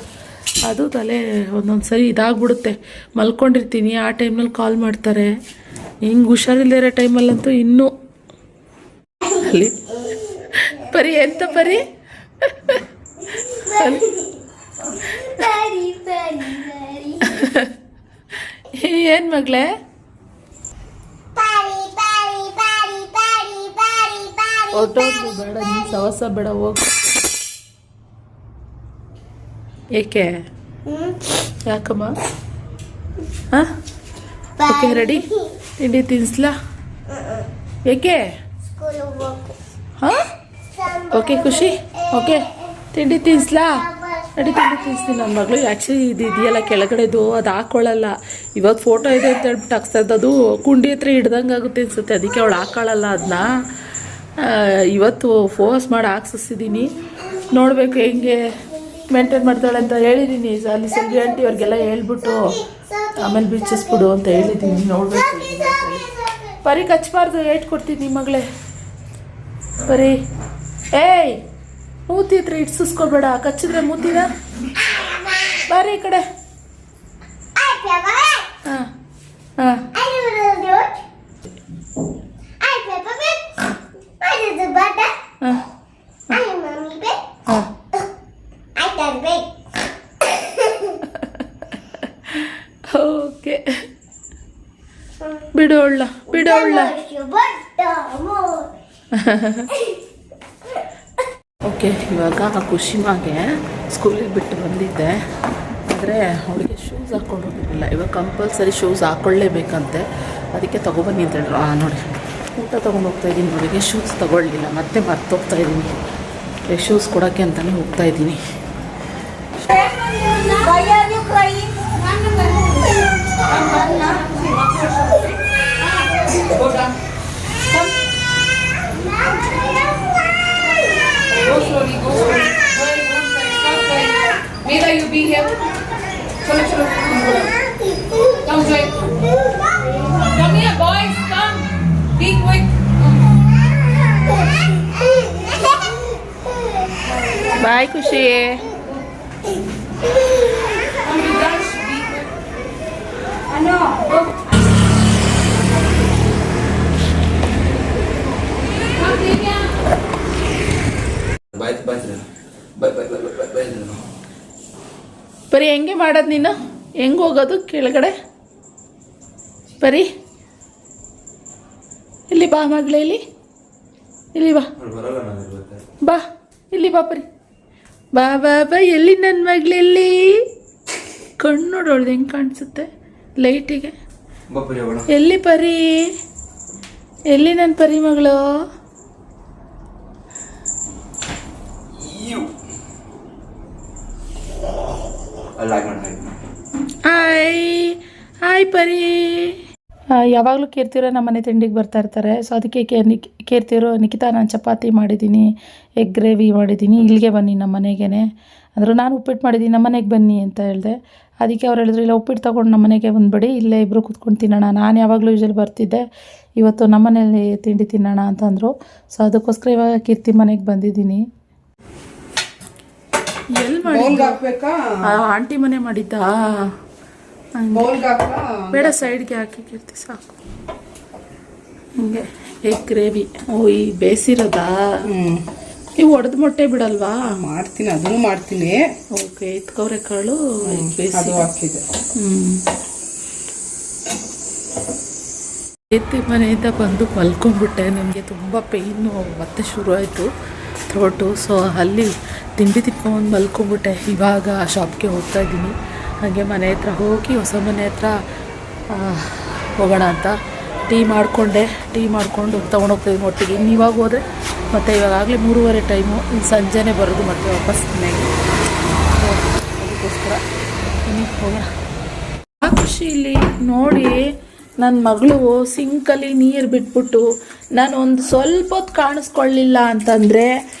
ಅದು ತಲೆ ಒಂದೊಂದು ಸರಿ ಇದಾಗ್ಬಿಡುತ್ತೆ, ಮಲ್ಕೊಂಡಿರ್ತೀನಿ ಆ ಟೈಮ್ನಲ್ಲಿ ಕಾಲ್ ಮಾಡ್ತಾರೆ. ಹಿಂಗೆ ಹುಷಾರಿಲ್ಲದೆ ಇರೋ ಟೈಮಲ್ಲಂತೂ ಇನ್ನೂ ಅಲ್ಲಿ ಪರಿ ಎಂತ ಪರಿ ಏನು ಮಗಳೇ ಹೊರಟೋದ್ರು, ಬೇಡ ನೀನು ಸವಸ ಬೇಡ ಹೋಗು. ಏಕೆ ಯಾಕಮ್ಮ? ಹಾಂ ಓಕೆ ರೆಡಿ, ತಿಂಡಿ ತಿನ್ನಿಸ್ಲಾ? ಏಕೆ? ಹಾಂ ಓಕೆ ಖುಷಿ, ಓಕೆ ತಿಂಡಿ ತಿನ್ನಿಸ್ಲಾ? ರೆಡಿ ತಿಂಡಿ ತಿನ್ನಿಸ್ತೀನಿ. ನನ್ನ ಮಗಳು ಆ್ಯಕ್ಚುಲಿ ಇದು ಇದೆಯಲ್ಲ ಕೆಳಗಡೆದು ಅದು ಹಾಕ್ಕೊಳ್ಳಲ್ಲ. ಇವತ್ತು ಫೋಟೋ ಇದೆ ಅಂತ ಹೇಳ್ಬಿಟ್ಟು ಹಾಕ್ಸ್ತಾ ಇದ್ದು, ಅದು ಕುಂಡಿ ಹತ್ರ ಹಿಡ್ದಂಗೆ ಆಗುತ್ತೆ ಅನಿಸುತ್ತೆ, ಅದಕ್ಕೆ ಅವಳು ಹಾಕ್ಕೊಳ್ಳಲ್ಲ ಅದನ್ನ. ಇವತ್ತು ಫೋರ್ಸ್ ಮಾಡಿ ಹಾಕ್ಸಿದ್ದೀನಿ, ನೋಡಬೇಕು ಹೆಂಗೆ ಮೇಂಟೈನ್ ಮಾಡ್ತಾಳೆ ಅಂತ ಹೇಳಿದ್ದೀನಿ. ಅಲ್ಲಿ ಸೆಲ್ವಿ ಆಂಟಿ ಅವ್ರಿಗೆಲ್ಲ ಹೇಳ್ಬಿಟ್ಟು ಆಮೇಲೆ ಬಿಚ್ಚಿಸ್ಬಿಡು ಅಂತ ಹೇಳಿದ್ದೀನಿ, ನೋಡಬೇಕು. ಬರೀ ಕಚ್ಚಬಾರ್ದು, ಏಟ್ ಕೊಡ್ತೀನಿ ನಿಮ್ಮ ಮಗಳೇ. ಬರೀ ಏಯ್ ಮೂತಿ ಹತ್ರ ಇಡ್ಸಿಸ್ಕೊಬೇಡ, ಕಚ್ಚಿದ್ರೆ ಮೂತಿನ. ಬಾರಿ ಈ ಕಡೆ. ಹಾಂ ಹಾಂ ಓಕೆ ಬಿಡೋಳ್ಳ ಬಿಡೋಳ್ಳ. ಓಕೆ ಇವಾಗ ಖುಷಿಮಾಗೆ ಸ್ಕೂಲಿಗೆ ಬಿಟ್ಟು ಬಂದಿದ್ದೆ, ಆದರೆ ಅವಳಿಗೆ ಶೂಸ್ ಹಾಕ್ಕೊಂಡು ಹೋಗಿರಲಿಲ್ಲ. ಇವಾಗ ಕಂಪಲ್ಸರಿ ಶೂಸ್ ಹಾಕ್ಕೊಳ್ಳೇಬೇಕಂತೆ, ಅದಕ್ಕೆ ತೊಗೊಬನ್ನಿ ಅಂತ ಹೇಳಿದ್ರು. ನೋಡಿ ಊಟ ತೊಗೊಂಡು ಹೋಗ್ತಾಯಿದ್ದೀನಿ, ಅವಳಿಗೆ ಶೂಸ್ ತೊಗೊಳ್ಳಿಲ್ಲ, ಮತ್ತೆ ಮರ್ತೋಗ್ತಾಯಿದ್ದೀನಿ. ಶೂಸ್ ಕೊಡೋಕ್ಕೆ ಅಂತಲೇ ಹೋಗ್ತಾಯಿದ್ದೀನಿ. Go slowly, go slowly. Stop crying. Mera, you be here. Chalo, chalo. Come, Joy. Come here, boys. Come. Be quick. ಬಾಯ್ ಖುಷಿ. Come, Vidash. Be quick. Ano? Go. Come, Divya. ಬರೀ ಹೆಂಗೆ ಮಾಡೋದು ನೀನು? ಹೆಂಗೆ ಹೋಗೋದು ಕೆಳಗಡೆ? ಬರೀ ಇಲ್ಲಿ ಬಾ ಮಗಳೇ, ಇಲ್ಲಿ ಬಾ ಬಾ, ಇಲ್ಲಿ ಬಾ ಬರೀ ಬಾ ಬಾ ಬಾ. ಎಲ್ಲಿ ನನ್ನ ಮಗಳಲ್ಲಿ ಕಣ್ಣು ನೋಡೋಳ್ದು ಹೆಂಗೆ ಕಾಣಿಸುತ್ತೆ ಲೈಟಿಗೆ. ಎಲ್ಲಿ ಪರಿ, ಎಲ್ಲಿ ನನ್ನ ಪರಿ ಮಗಳು? ಹಾಯ್ ಹಾಯ್ ಪರಿ. ಯಾವಾಗಲೂ ಕೀರ್ತಿರೋ ನಮ್ಮ ಮನೆ ತಿಂಡಿಗೆ ಬರ್ತಾ ಇರ್ತಾರೆ. ಸೊ ಅದಕ್ಕೆ ಕೀರ್ತಿರೋ ನಿಖಿತಾ ನಾನು ಚಪಾತಿ ಮಾಡಿದ್ದೀನಿ, ಎಗ್ ಗ್ರೇವಿ ಮಾಡಿದ್ದೀನಿ, ಇಲ್ಲಿಗೆ ಬನ್ನಿ ನಮ್ಮ ಮನೆಗೇ ಅಂದರು. ನಾನು ಉಪ್ಪಿಟ್ಟು ಮಾಡಿದ್ದೀನಿ, ನಮ್ಮ ಮನೆಗೆ ಬನ್ನಿ ಅಂತ ಹೇಳಿದೆ. ಅದಕ್ಕೆ ಅವ್ರು ಹೇಳಿದ್ರು ಇಲ್ಲ ಉಪ್ಪಿಟ್ಟು ತೊಗೊಂಡು ನಮ್ಮ ಮನೆಗೆ ಬಂದುಬಿಡಿ, ಇಲ್ಲೇ ಇಬ್ಬರು ಕೂತ್ಕೊಂಡು ತಿನ್ನೋಣ. ನಾನು ಯಾವಾಗಲೂ ಯೂಶಲಿ ಬರ್ತಿದ್ದೆ, ಇವತ್ತು ನಮ್ಮ ಮನೇಲಿ ತಿಂಡಿ ತಿನ್ನೋಣ ಅಂತಂದರು. ಸೊ ಅದಕ್ಕೋಸ್ಕರ ಇವಾಗ ಕೀರ್ತಿ ಮನೆಗೆ ಬಂದಿದ್ದೀನಿ. ಎಲ್ಲಿ ಮಾಡಿ ಆಂಟಿ ಮನೆ ಮಾಡಿದ್ದಾ? ಬೇಡ ಸೈಡ್ಗೆ ಹಾಕಿ ಕೀರ್ತಿ ಸಾಕು. ಹಿಂಗೆ ಎಗ್ ಗ್ರೇವಿ. ಓ ಈ ಬೇಯಿಸಿರೋದಾ? ನೀವು ಒಡೆದು ಮೊಟ್ಟೆ ಬಿಡಲ್ವಾ? ಮಾಡ್ತೀನಿ, ಅದನ್ನು ಮಾಡ್ತೀನಿ. ಓಕೆ ಇತ್ಕವ್ರೆ ಕಾಳು ಬೇಯಿಸಿ ಹಾಕಿದೆ. ಕೀರ್ತಿ ಮನೆಯಿಂದ ಬಂದು ಮಲ್ಕೊಂಡ್ಬಿಟ್ಟೆ. ನನಗೆ ತುಂಬ ಪೇಯ್ನು ಮತ್ತೆ ಶುರು ಆಯಿತು ಥ್ರೋಟು. ಸೊ ಅಲ್ಲಿ ತಿಂಡಿ ತಿನ್ಕೊಂಡು ಮಲ್ಕೊಂಡ್ಬಿಟ್ಟೆ. ಇವಾಗ ಶಾಪ್ಗೆ ಹೋಗ್ತಾ ಇದ್ದೀನಿ. ಹಾಗೆ ಮನೆ ಹತ್ರ ಹೋಗಿ ಹೊಸ ಮನೆ ಹತ್ರ ಹೋಗೋಣ ಅಂತ ಟೀ ಮಾಡಿಕೊಂಡೆ. ಟೀ ಮಾಡಿಕೊಂಡು ತೊಗೊಂಡೋಗ್ತಾಯಿದ್ದೀನಿ ಒಟ್ಟಿಗೆ. ಇನ್ನು ಇವಾಗ ಹೋದರೆ ಮತ್ತು ಇವಾಗಲೇ 3:30 ಟೈಮು, ಇನ್ನು ಸಂಜೆನೇ ಬರೋದು ಮತ್ತೆ ವಾಪಸ್ ಮನೆಗೆ. ಅದಕ್ಕೋಸ್ಕರ ಇನ್ನು ಹೋಗೋಣ. ಆ ಖುಷಿ ಇಲ್ಲಿ ನೋಡಿ, ನನ್ನ ಮಗಳು ಸಿಂಕಲ್ಲಿ ನೀರು ಬಿಟ್ಬಿಟ್ಟು ನಾನು ಒಂದು ಸ್ವಲ್ಪ ಹೊತ್ತು ಕಾಣಿಸ್ಕೊಳ್ಳಿಲ್ಲ ಅಂತಂದರೆ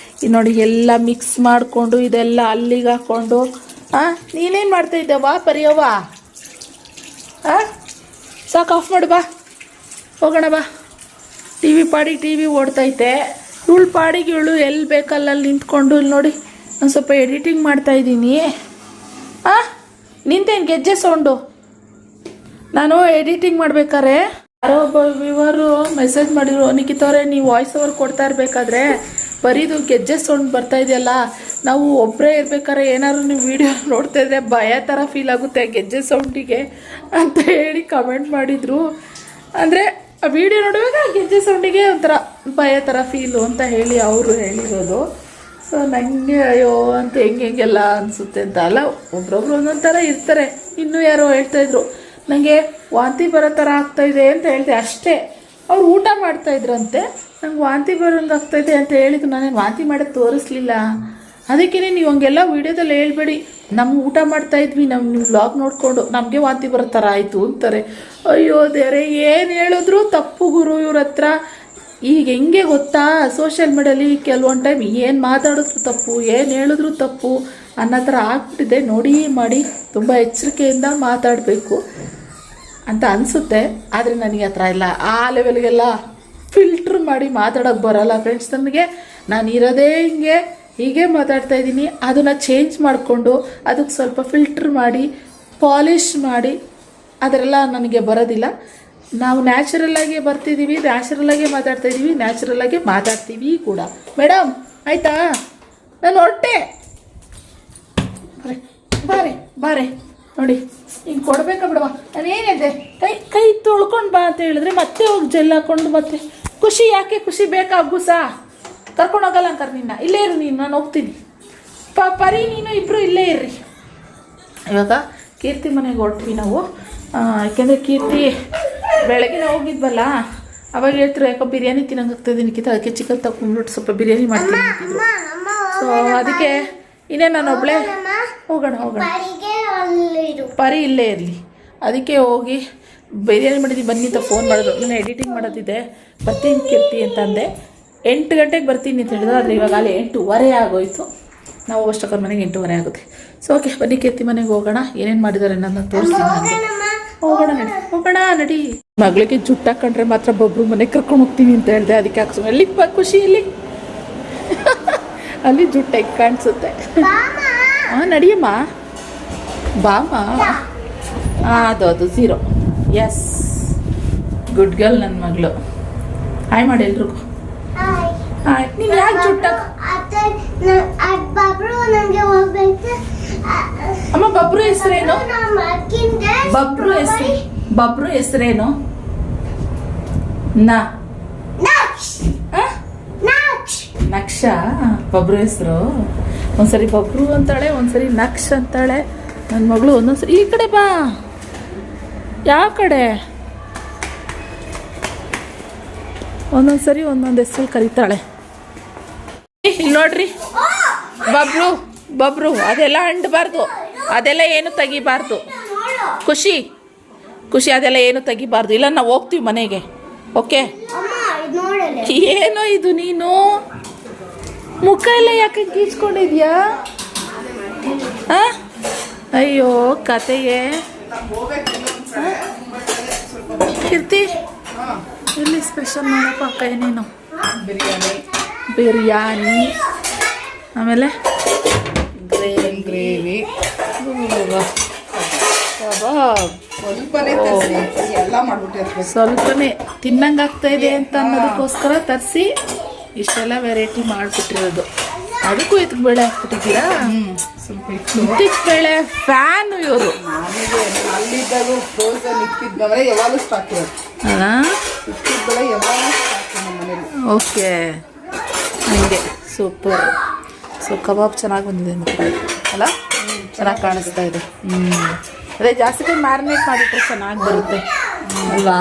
ನೋಡಿ ಎಲ್ಲ ಮಿಕ್ಸ್ ಮಾಡಿಕೊಂಡು ಇದೆಲ್ಲ ಅಲ್ಲಿಗೆ ಹಾಕ್ಕೊಂಡು. ನೀನೇನು ಮಾಡ್ತಾಯಿದ್ದೆ? ವಾ ಪರಿಯವ್ವ, ಸಾಕು ಆಫ್ ಮಾಡು, ಬಾ ಹೋಗೋಣ ಬಾ. ಟಿ ವಿ ಓಡ್ತೈತೆ. ಇವಳು ಪಾಡಿಗೆ ಇವಳು ಎಲ್ಲಿ ಬೇಕಲ್ಲಲ್ಲಿ ನಿಂತ್ಕೊಂಡು ಇಲ್ಲಿ ನೋಡಿ ನಾನು ಸ್ವಲ್ಪ ಎಡಿಟಿಂಗ್ ಮಾಡ್ತಾಯಿದ್ದೀನಿ. ನಿಂತೇನು ಗೆಜ್ಜೆ ಸೌಂಡು? ನಾನು ಎಡಿಟಿಂಗ್ ಮಾಡ್ಬೇಕಾದ್ರೆ ಯಾರೋ ಒಬ್ಬ ವ್ಯೂವರು ಮೆಸೇಜ್ ಮಾಡಿದ್ರು, ನಿಖಿತವ್ರೆ ನೀವು ವಾಯ್ಸ್ ಓವರ್ ಕೊಡ್ತಾ ಇರಬೇಕಾದ್ರೆ ಬರೀದು ಗೆಜ್ಜೆ ಸೌಂಡ್ ಬರ್ತಾ ಇದೆಯಲ್ಲ, ನಾವು ಒಬ್ಬರೇ ಇರ್ಬೇಕಾದ್ರೆ ಏನಾದ್ರು ನೀವು ವೀಡಿಯೋ ನೋಡ್ತಾ ಇದ್ರೆ ಭಯ ಥರ ಫೀಲ್ ಆಗುತ್ತೆ ಗೆಜ್ಜೆ ಸೌಂಡಿಗೆ ಅಂತ ಹೇಳಿ ಕಮೆಂಟ್ ಮಾಡಿದರು. ಅಂದರೆ ಆ ವಿಡಿಯೋ ನೋಡುವಾಗ ಗೆಜ್ಜೆ ಸೌಂಡಿಗೆ ಒಂಥರ ಭಯ ಥರ ಫೀಲು ಅಂತ ಹೇಳಿ ಅವರು ಹೇಳಿರೋದು. ಸೊ ನನಗೆ ಅಯ್ಯೋ ಅಂತ ಹೆಂಗೆಲ್ಲ ಅನಿಸುತ್ತೆ ಅಂತ. ಅಲ್ಲ ಒಬ್ರೊಬ್ರು ಒಂದೊಂದು ಥರ ಇರ್ತಾರೆ. ಇನ್ನೂ ಯಾರೋ ಹೇಳ್ತಾಯಿದ್ರು ನನಗೆ ವಾಂತಿ ಬರೋ ಥರ ಆಗ್ತಾಯಿದೆ ಅಂತ ಹೇಳಿದೆ ಅಷ್ಟೇ. ಅವ್ರು ಊಟ ಮಾಡ್ತಾಯಿದ್ರಂತೆ, ನಂಗೆ ವಾಂತಿ ಬರೋಂಗೆ ಆಗ್ತಾಯಿದೆ ಅಂತ ಹೇಳಿದ್ರು. ನಾನೇನು ವಾಂತಿ ಮಾಡೋದು ತೋರಿಸ್ಲಿಲ್ಲ. ಅದಕ್ಕೇ ನೀವು ಹಂಗೆಲ್ಲ ವೀಡಿಯೋದಲ್ಲಿ ಹೇಳ್ಬೇಡಿ, ನಮ್ಮ ಊಟ ಮಾಡ್ತಾಯಿದ್ವಿ, ನಿಮ್ಮ ವ್ಲಾಗ್ ನೋಡಿಕೊಂಡು ನಮಗೆ ವಾಂತಿ ಬರೋ ಥರ ಆಯಿತು ಅಂತಾರೆ. ಅಯ್ಯೋ ದೇವರೇ, ಏನು ಹೇಳಿದ್ರು ತಪ್ಪು ಗುರು ಇವ್ರ ಹತ್ರ. ಈಗ ಹೆಂಗೆ ಗೊತ್ತಾ, ಸೋಷಿಯಲ್ ಮೀಡಿಯಲ್ಲಿ ಕೆಲವೊಂದು ಟೈಮ್ ಏನು ಮಾತಾಡಿದ್ರು ತಪ್ಪು, ಏನು ಹೇಳಿದ್ರು ತಪ್ಪು ಅನ್ನೋ ಥರ ಆಗ್ಬಿಟ್ಟಿದೆ. ನೋಡಿ ಮಾಡಿ ತುಂಬ ಎಚ್ಚರಿಕೆಯಿಂದ ಮಾತಾಡಬೇಕು ಅಂತ ಅನಿಸುತ್ತೆ. ಆದರೆ ನನಗೆ ಆ ಥರ ಇಲ್ಲ, ಆ ಲೆವೆಲ್ಗೆಲ್ಲ ಫಿಲ್ಟ್ರ್ ಮಾಡಿ ಮಾತಾಡೋಕ್ಕೆ ಬರೋಲ್ಲ ಫ್ರೆಂಡ್ಸ್. ನನಗೆ ನಾನು ಇರೋದೇ ಹೀಗೆ ಮಾತಾಡ್ತಾಯಿದ್ದೀನಿ. ಅದನ್ನು ಚೇಂಜ್ ಮಾಡಿಕೊಂಡು ಅದಕ್ಕೆ ಸ್ವಲ್ಪ ಫಿಲ್ಟ್ರ್ ಮಾಡಿ ಪಾಲಿಷ್ ಮಾಡಿ ಅದರೆಲ್ಲ ನನಗೆ ಬರೋದಿಲ್ಲ. ನಾವು ನ್ಯಾಚುರಲ್ಲಾಗಿ ಬರ್ತಿದ್ದೀವಿ, ನ್ಯಾಚುರಲ್ಲಾಗಿ ಮಾತಾಡ್ತಾಯಿದ್ದೀವಿ, ನ್ಯಾಚುರಲ್ಲಾಗಿ ಮಾತಾಡ್ತೀವಿ ಕೂಡ. ಮೇಡಮ್ ಆಯಿತಾ, ನಾನು ಹೊರಟೆ. ಬಾರೆ ಬಾರೆ ನೋಡಿ, ಹಿಂಗೆ ಕೊಡಬೇಕಾ ಬಿಡವಾ? ನಾನು ಏನಿದೆ ಕೈ ತೊಳ್ಕೊಂಡು ಬಾ ಅಂತ ಹೇಳಿದ್ರೆ ಮತ್ತೆ ಹೋಗಿ ಜೆಲ್ ಹಾಕ್ಕೊಂಡು ಮತ್ತೆ ಖುಷಿ. ಯಾಕೆ ಖುಷಿ ಬೇಕಾ ಗುಸಾ? ಕರ್ಕೊಂಡು ಹೋಗಲ್ಲ ಅಂತಾರೆ ನಿನ್ನ. ಇಲ್ಲೇ ಇರು ನೀನು, ನಾನು ಹೋಗ್ತೀನಿ. ಪರಿ ನೀನು ಇಬ್ಬರು ಇಲ್ಲೇ ಇರ್ರಿ. ಇವಾಗ ಕೀರ್ತಿ ಮನೆಗೆ ಹೊರಟ್ವಿ ನಾವು. ಯಾಕೆಂದರೆ ಕೀರ್ತಿ ಬೆಳಗ್ಗೆ ಹೋಗಿದ್ವಲ್ಲ, ಅವಾಗ ಹೇಳ್ತಾರೆ ಯಾಕೋ ಬಿರಿಯಾನಿ ತಿನ್ನಂಗೆ ಆಗ್ತಾಯಿದೆ ನಿಕ್ಕಿತ, ಅದಕ್ಕೆ ಚಿಕನ್ ತಗೊಂಡ್ಬಿಟ್ಟು ಸ್ವಲ್ಪ ಬಿರಿಯಾನಿ ಮಾಡ್ತೀನಿ ಅಂತಿದ್ರು. ಸೊ ಅದಕ್ಕೆ ಇನ್ನೇ ನಾನು ಒಬ್ಬಳೇ ಹೋಗೋಣ. ಪರಿ ಇಲ್ಲೇ ಇರಲಿ, ಅದಕ್ಕೆ ಹೋಗಿ ಬಿರಿಯಾನಿ ಮಾಡಿದ್ದೀವಿ ಬನ್ನಿ ಅಂತ ಫೋನ್ ಮಾಡಿದ್ರು. ನಾನು ಎಡಿಟಿಂಗ್ ಮಾಡೋದಿದೆ, ಬರ್ತೀನಿ ಕೀರ್ತಿ ಅಂತ ಅಂದೆ. 8 ಗಂಟೆಗೆ ಬರ್ತೀನಿ ಅಂತ ಹೇಳಿದ್ರು. ಆದರೆ ಇವಾಗ ಅಲ್ಲಿ 8:15 ಆಗೋಯ್ತು. ನಾವು ಅಷ್ಟಕ್ಕರ ಮನೆಗೆ 8:15 ಆಗುತ್ತೆ. ಸೊ ಓಕೆ, ಬನ್ನಿ ಕೀರ್ತಿ ಮನೆಗೆ ಹೋಗೋಣ. ಏನೇನು ಮಾಡಿದ್ದಾರೆ ನನ್ನ ತೋರಿಸ್ತೀನಿ ನನಗೆ. ಹೋಗೋಣ ನಡಿ. ಮಗಳಿಗೆ ಜುಟ್ಟು ಹಾಕೊಂಡ್ರೆ ಮಾತ್ರ ಬೊಬ್ರು ಮನೆಗೆ ಕರ್ಕೊಂಡು ಹೋಗ್ತೀನಿ ಅಂತ ಹೇಳಿದೆ. ಅದಕ್ಕೆ ಹಾಕ್ಸು ಅಲ್ಲಿ ಖುಷಿಯಲ್ಲಿ ಅಲ್ಲಿ ಜುಟ್ಟು ಹೆಂಗೆ ಕಾಣಿಸುತ್ತೆ. ಹಾಂ ನಡಿಯಮ್ಮ, ಬಾಮ್ಮ. ಅದು 0. ಎಸ್, ಗುಡ್ ಗರ್ಲ್ ನನ್ನ ಮಗಳು. ಹಾಯ್ ಮಾಡಿ ಎಲ್ರಿಗೂ. ನೀನು ಯಾಕೆ ಜುಟ್ಟ ಅಮ್ಮ? ಬಬ್ರು ಹೆಸರೇನು? ಬಬ್ರು ಹೆಸರೇನು? ನಕ್ಷ ಬಬ್ರು ಹೆಸರು. ಒಂದ್ಸರಿ ಬಬ್ರು ಅಂತಾಳೆ, ಒಂದ್ಸರಿ ನಕ್ಷ ಅಂತಾಳೆ ನನ್ನ ಮಗಳು. ಒಂದೊಂದ್ಸರಿ ಈ ಕಡೆ ಬಾ. ಯಾವ ಕಡೆ? ಒಂದೊಂದ್ಸರಿ ಒಂದೊಂದು ಹೆಸರು ಕರೀತಾಳೆ. ಇಲ್ಲಿ ನೋಡ್ರಿ, ಬಬ್ರು ಅದೆಲ್ಲ ಅಂಡಬಾರ್ದು, ಅದೆಲ್ಲ ಏನು ತೆಗಿಬಾರ್ದು. ಖುಷಿ ಅದೆಲ್ಲ ಏನು ತೆಗಿಬಾರ್ದು. ಇಲ್ಲ ನಾವು ಹೋಗ್ತೀವಿ ಮನೆಗೆ. ಓಕೆ? ಏನೋ ಇದು ನೀನು ಮುಖ ಎಲ್ಲ ಯಾಕೆ ಗೀಚ್ಕೊಂಡಿದ್ಯಾ? ಅಯ್ಯೋ ಕತೆಯೇ. ಕೀರ್ತಿ ಇಲ್ಲಿ ಸ್ಪೆಷಲ್ ಮಾಡಪ್ಪ ಅಕ್ಕ ಏನೇನು? ಬಿರಿಯಾನಿ, ಆಮೇಲೆ ಗ್ರೇವಿ, ಕಬಾಬ್. ಸ್ವಲ್ಪನೇ ತಿನ್ನಂಗೆ ಆಗ್ತಾ ಇದೆ ಅಂತ ಅನ್ನೋದಕ್ಕೋಸ್ಕರ ತರಿಸಿ ಇಷ್ಟೆಲ್ಲ ವೆರೈಟಿ ಮಾಡಿಬಿಟ್ಟಿರೋದು. ಅದಕ್ಕೂ ಇದಕ್ಕೆ ಬೇಳೆ ಹಾಕ್ಬಿಟ್ಟಿದ್ದೀರಾ? ಇದಕ್ಕೆ ಬೇಳೆ ಫ್ಯಾನ್ ಇವರು. ಅಲ್ಲಿದ್ದಾಗ ಫ್ರೋಸನ್ ಇಕ್ಕಿದ್ನವರೆ ಯಾವಾಗಲೂ ಸ್ಟಾಕ್ ಇರೋದು. ಇಕ್ಕಿದ್ಬಳೆ ಯಾವಾಗಲೂ ಸ್ಟಾಕ್ ನಮ್ಮ ಮನೇಲಿ. ಓಕೆ, ಹಂಗೆ ಸೂಪರ್. ಸೊ ಕಬಾಬ್ ಚೆನ್ನಾಗಿ ಬಂದಿದೆ ಮಕ್ಕಳು ಅಲ್ಲ, ಚೆನ್ನಾಗಿ ಕಾಣಿಸ್ತಾ ಇದೆ. ಅದೇ ಜಾಸ್ತಿ ಮ್ಯಾರಿನೇಟ್ ಮಾಡಿಟ್ರೆ ಚೆನ್ನಾಗಿ ಬರುತ್ತೆ ಅಲ್ವಾ?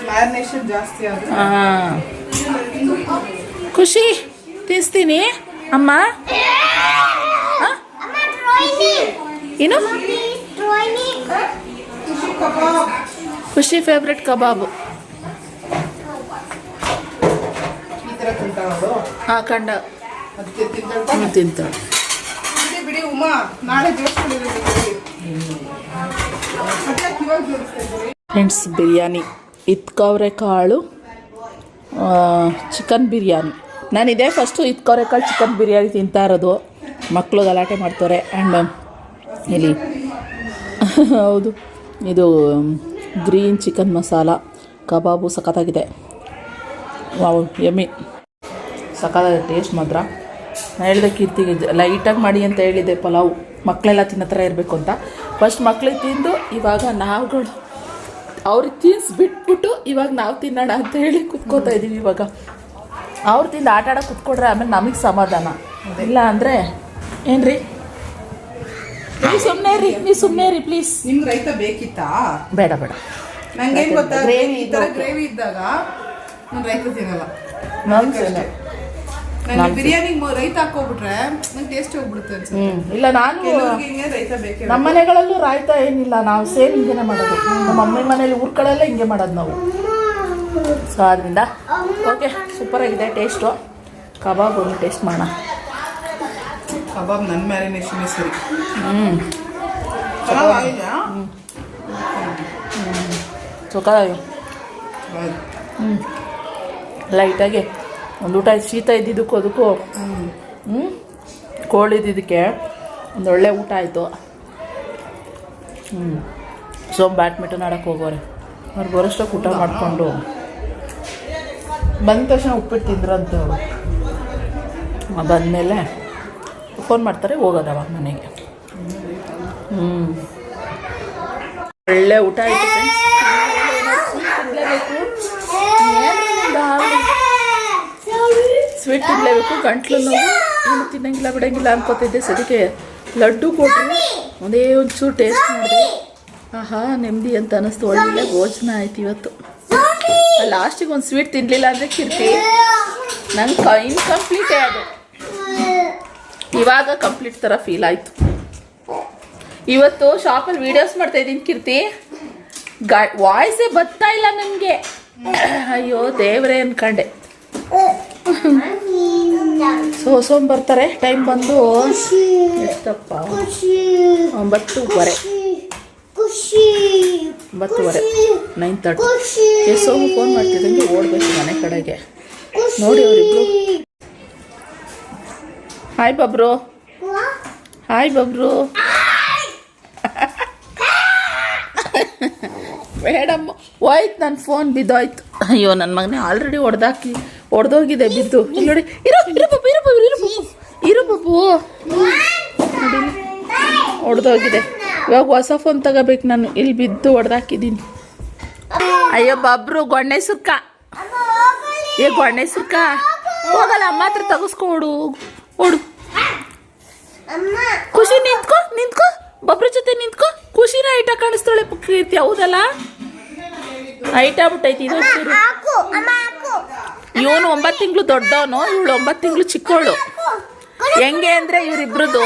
ಮ್ಯಾರಿನೇಷನ್ ಜಾಸ್ತಿ ಆಗುತ್ತೆ. ಹಾಂ, ಖುಷಿ ತಿನ್ನಿಸ್ತೀನಿ ಅಮ್ಮ. ಏನು? ಖುಷಿ ಫೇವ್ರೆಟ್ ಕಬಾಬು. ಈ ಥರ ತಿಂತಾಳು. ಹಾಂ ಕಂಡ ಅದಕ್ಕೆ ತಿಂತಾಳೆ. ತಿಂತಾಳೆ. ಬಿಡಿ ಉಮಾ, ನಾಳೆ ಜೋಡಿಸ್ಕೊಂಡಿದ್ದೀವಿ. ಫ್ರೆಂಡ್ಸ್, ಬಿರಿಯಾನಿ ಇತ್ಕವರೆಕಾಳು ಚಿಕನ್ ಬಿರಿಯಾನಿ. ನಾನಿದೆ ಫಸ್ಟು ಇತ್ಕವರೆಕಾಳು ಚಿಕನ್ ಬಿರಿಯಾನಿ ತಿಂತಾ ಇರೋದು. ಮಕ್ಕಳು ಗಲಾಟೆ ಮಾಡ್ತಾರೆ. ಆ್ಯಂಡ್ ಇಲ್ಲಿ ಹೌದು, ಇದು ಗ್ರೀನ್ ಚಿಕನ್ ಮಸಾಲ ಕಬಾಬು ಸಖತ್ತಾಗಿದೆ. ವಾವ್, ಯಮ್ಮಿ, ಸಖತ್ತಾಗಿದೆ ಟೇಸ್ಟ್ ಮಾತ್ರ. ನಾನು ಹೇಳಿದೆ ಕೀರ್ತಿಗೆ ಲೈಟಾಗಿ ಮಾಡಿ ಅಂತ ಹೇಳಿದ್ದೆ ಪಲಾವು, ಮಕ್ಕಳೆಲ್ಲ ತಿನ್ನೋ ಥರ ಇರಬೇಕು ಅಂತ. ಫಸ್ಟ್ ಮಕ್ಕಳಿಗೆ ತಿಂದು ಇವಾಗ ನಾವುಗಳು ಅವ್ರಿಗೆ ತಿನ್ಸ್ಬಿಟ್ಬಿಟ್ಟು ಇವಾಗ ನಾವು ತಿನ್ನೋಣ ಅಂತ ಹೇಳಿ ಕುತ್ಕೋತಾ ಇದ್ದೀವಿ ಇವಾಗ. ಅವ್ರು ತಿಂದು ಆಟ ಆಡೋಕೆ ಕುತ್ಕೊಡ್ರೆ ಆಮೇಲೆ ನಮಗೆ ಸಮಾಧಾನ. ಇಲ್ಲ ಅಂದರೆ ಏನ್ರಿ ನೀವು ಸುಮ್ಮನೆ ರೀ ಪ್ಲೀಸ್. ನಿಮ್ಗೆ ರೈತ ಬೇಕಿತ್ತಾ? ಬೇಡ ನಂಗೆ ಏನು ಗೊತ್ತಾ, ಗ್ರೇವಿ ಈ ಥರ ಗ್ರೇವಿ ಇದ್ದಾಗ ನಾನು ರೈತ ತಿನ್ನಲ್ಲ. ನಂಗೆ ಬಿರಿಯಾನಿ ರೈತ ಹಾಕೋಬಿಟ್ರೆ ನಂಗೆ ಟೇಸ್ಟ್ ಹೋಗ್ಬಿಡುತ್ತೆ ಅನ್ಸುತ್ತೆ. ಇಲ್ಲ ನಾನು ಕೆಲವ್ರಿಗೆ ಹಿಂಗೆ ರೈತ ಬೇಕೇ. ನಮ್ಮ ಮನೆಗಳಲ್ಲೂ ರಾಯ್ತ ಏನಿಲ್ಲ, ನಾವು ಸೇಮ್ ಹಿಂಗೇನೆ ಮಾಡೋದು. ನಮ್ಮ ಮಮ್ಮಿ ಮನೇಲಿ ಊರ ಕಡೆಲ್ಲ ಹಿಂಗೆ ಮಾಡೋದು ನಾವು. ಸೊ ಅದರಿಂದ ಓಕೆ, ಸೂಪರಾಗಿದೆ ಟೇಸ್ಟು. ಕಬಾಬ್ ಒಂದು ಟೇಸ್ಟ್ ಮಾಡೋಣ. ಕಬಾಬ್ ನನ್ನ ಮ್ಯಾರಿನೇಷನ್ ಸರಿ. ಸೊಕಾಯಿ ಲೈಟಾಗಿ ಒಂದು ಊಟ ಶೀತ ಇದ್ದಿದ್ದಕ್ಕೂ ಅದಕ್ಕೂ ಕೋಲ್ಡ್ ಇದ್ದಿದ್ದಕ್ಕೆ ಒಂದೊಳ್ಳೆ ಊಟ ಆಯಿತು. ಬ್ಯಾಡ್ಮಿಂಟನ್ ಆಡೋಕ್ಕೆ ಹೋಗೋರೆ. ಅವ್ರು ಬರೋಷ್ಟಕ್ಕೆ ಊಟ ಮಾಡಿಕೊಂಡು ಬಂದ ತಕ್ಷಣ ಉಪ್ಪಿಟ್ಟು ತಿಂದ್ರಂತೆ ಅವರು. ಬಂದಮೇಲೆ ಫೋನ್ ಮಾಡ್ತಾರೆ, ಹೋಗೋದವ ಮನೆಗೆ. ಒಳ್ಳೆ ಊಟ ಆಯಿತು ಫ್ರೆಂಡ್ಸ್. ಸ್ವೀಟ್ ತಿನ್ನಲೇಬೇಕು, ಗಂಟ್ಲು ನೋವು, ಏನು ತಿನ್ನಂಗಿಲ್ಲ ಬಿಡಂಗಿಲ್ಲ ಅನ್ಕೋತಿದ್ದೆ. ಸದ್ಯಕ್ಕೆ ಲಡ್ಡು ಕೊಟ್ಟರು, ಒಂದೇ ಒಂಚೂರು ಟೇಸ್ಟ್ ಮಾಡಿದೆ. ಆಹಾ ನೆಮ್ಮದಿ ಅಂತ ಅನ್ನಿಸ್ತು. ಒಳ್ಳೆ ಭೋಜನ ಆಯ್ತು ಇವತ್ತು. ಲಾಸ್ಟಿಗೆ ಒಂದು ಸ್ವೀಟ್ ತಿನ್ನಲಿಲ್ಲ ಅಂದರೆ ಕೀರ್ತಿ ನಂಗೆ ಇನ್ಕಂಪ್ಲೀಟೇ ಅದು. ಇವಾಗ ಕಂಪ್ಲೀಟ್ ಥರ ಫೀಲ್ ಆಯಿತು. ಇವತ್ತು ಶಾಪಲ್ಲಿ ವೀಡಿಯೋಸ್ ಮಾಡ್ತಾಯಿದ್ದೀನಿ ಕೀರ್ತಿ, ವಾಯ್ಸೇ ಬರ್ತಾ ಇಲ್ಲ ನನಗೆ. ಅಯ್ಯೋ ದೇವರೇ ಅನ್ಕಂಡೆ. ಸೋಮ್ ಬರ್ತಾರೆ. ಟೈಮ್ ಬಂದು ಎಷ್ಟಪ್ಪ, 9:30 9:30. ಸೋಮು ಫೋನ್ ಮಾಡ್ತಿದ್ದಂಗೆ ಓಡಬೇಕು ಮನೆ ಕಡೆಗೆ. ನೋಡಿ ಅವರಿಬ್ರು. ಹಾಯ್ ಬಬ್ರು. ಮೇಡಮ್ ಹೋಯ್ತು, ನನ್ನ ಫೋನ್ ಬಿದ್ದೋಯ್ತು. ಅಯ್ಯೋ ನನ್ನ ಮಗನೇ ಆಲ್ರೆಡಿ ಹೊಡೆದೋಗಿದೆ ಬಿದ್ದು. ಇಲ್ಲಿ ನೋಡಿ, ಇರು ಬಬ್ಬು ನೋಡಿ, ಹೊಡೆದೋಗಿದೆ. ಇವಾಗ ಹೊಸ ಫೋನ್ ತಗೋಬೇಕು ನಾನು. ಇಲ್ಲಿ ಬಿದ್ದು ಹೊಡೆದಾಕಿದ್ದೀನಿ. ಅಯ್ಯೋ ಬಬ್ರು ಗೊಣ್ಣೆ ಸುರ್ಕ ಹೋಗಲ್ಲ, ಅಮ್ಮ ಹತ್ರ ತಗಸ್ಕೊಡು. ಓಡು ಖುಷಿ, ನಿಂತ್ಕೋ ಬಬ್ರ ಜೊತೆ ನಿಂತ್ಕೋ. ಖುಷಿನ ಐಟ ಕಾಣಿಸ್ತಾಳೆ ಕೀರ್ತಿ, ಹೌದಲ್ಲ? ಐಟ ಆಗ್ಬಿಟ್ಟೈತಿ ಇದು. ಇವನು 9 ತಿಂಗಳು ದೊಡ್ಡವನು, ಇವಳು 9 ತಿಂಗಳು ಚಿಕ್ಕವಳು. ಹೆಂಗೆ ಅಂದರೆ ಇವರಿಬ್ರದ್ದು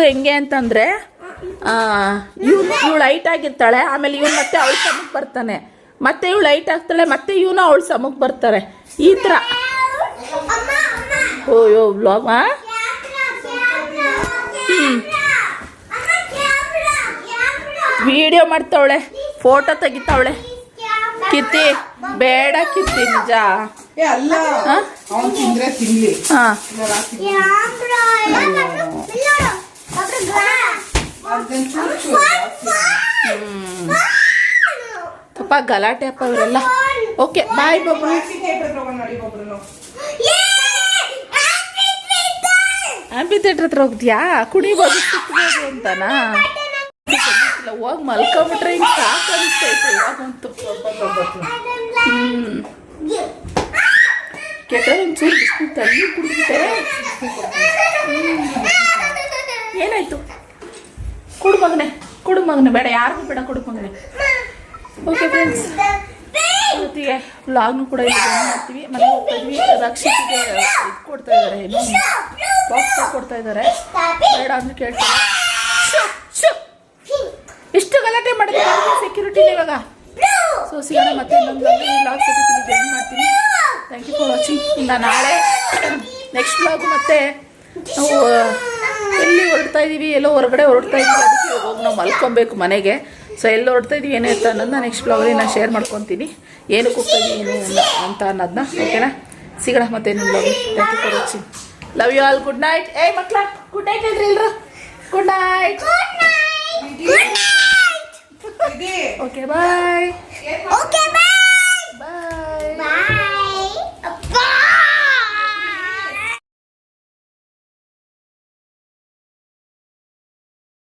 ಹೆಂಗೆ ಅಂತಂದರೆ, ಇವಳು ಹೈಟ್ ಆಗಿರ್ತಾಳೆ, ಆಮೇಲೆ ಇವನು ಮತ್ತೆ ಅವಳ ಸಮಕ್ಕೆ ಬರ್ತಾನೆ, ಮತ್ತೆ ಇವಳು ಹೈಟ್ ಆಗ್ತಾಳೆ, ಮತ್ತೆ ಇವನು ಅವಳ ಸಮಕ್ಕೆ ಬರ್ತಾರೆ. ಈ ಥರ. OYO vlog. ವಿಡಿಯೋ ಮಾಡ್ತಾವಳೆ, ಫೋಟೋ ತೆಗಿತಾವಳೆ. ಕಿತ್ತಿ ಬೇಡ ಕಿತ್ತಿ, ನಿಜ ಅಲ್ಲ, ಅವನು ತಿಂದ್ರೆ ತಿನ್ಲಿ. ತಪ್ಪ ಗಲಾಟೆ ಅಪ್ಪ ಇವರೆಲ್ಲ. Okay bye Babru. Amphitheatre ಹತ್ರ ಹೋಗ್ತೀಯಾ? ಕುಣಿಬೋದು ಅಂತನಾ? ಹೋಗಿ ಮಲ್ಕೊಂಬಿಟ್ರೆ ಹಿಂಗೆ ಸಾಕು ಅನಿಸ್ತೈತೆ ಇವಾಗಂತೂ. ಕೆಟ್ಟ ಒಂಚೂರು ಬಿಸ್ಕು ತಳ್ಳಿ ಕುಡಿದ್ಬಿಟ್ಟೆ. ಏನಾಯ್ತು? ಕೊಡು ಮಗನೆ, ಬೇಡ ಯಾರಿಗೂ ಬೇಡ, ಕೊಡು ಮಗನೆ. ಓಕೆ ಫ್ರೆಂಡ್ಸ್, ಜೊತೆಗೆ ವ್ಲಾಗ್ನು ಕೂಡ ಇಲ್ಲಿ ಮಾಡ್ತೀವಿ. ಮನೆಗೆ ಹೋಗ್ತಾ ಇದ್ವಿ. ರಕ್ಷಿತಿಗೆ ಇದು ಕೊಡ್ತಾ ಇದ್ದಾರೆ, ಏನು ಬಾಕ್ಸ್ ಕೊಡ್ತಾ ಇದ್ದಾರೆ. ಬೇಡ ಅಂದ್ರೆ ಕೇಳ್ತಾರೆ. ಎಷ್ಟು ಗಲಾಟೆ ಮಾಡಿದ್ರೆ ಸೆಕ್ಯೂರಿಟಿನ ಇವಾಗ. ಸೊ ಸಿಗೋಣ ಮತ್ತೆ ಇನ್ನೊಂದು ವ್ಲಾಗ್ ಜೊತೆ ಜಾಯಿನ್ ಮಾಡ್ತೀನಿ. Thank you for watching. ಇನ್ನು ನಾಳೆ ನೆಕ್ಸ್ಟ್ ವ್ಲಾಗು ಮತ್ತೆ ನಾವು ಎಲ್ಲಿ ಹೊರಡ್ತಾ ಇದ್ದೀವಿ, ಎಲ್ಲೋ ಹೊರಗಡೆ ಹೊರಡ್ತಾ ಇದ್ದೀವಿ. ಅದಕ್ಕೆ ಹೋಗಿ ನಾವು ಮಲ್ಕೊಬೇಕು ಮನೆಗೆ. ಸೊ ಎಲ್ಲಿ ಹೊರಡ್ತಾ ಇದ್ದೀವಿ ಏನೇ ಅಂತ ಅನ್ನೋದನ್ನ ನೆಕ್ಸ್ಟ್ ವ್ಲಾಗಲ್ಲಿ ನಾನು ಶೇರ್ ಮಾಡ್ಕೊತೀನಿ. ಏನಕ್ಕೆ ಹೋಗ್ತಾ ಇದ್ದೀವಿ ಏನು ಅಂತ ಅನ್ನೋದನ್ನ. ಓಕೆನಾ? ಸಿಗೋಣ ಮತ್ತೆ ಇನ್ನೊಂದು vlog. Thank you for watching. Love you all. Good night. ಮಕ್ಕಳ ಗುಡ್ ನೈಟ್ ಹೇಳ್ರಿ ಎಲ್ರು. Good night. ಇದೆ. Okay bye. Okay.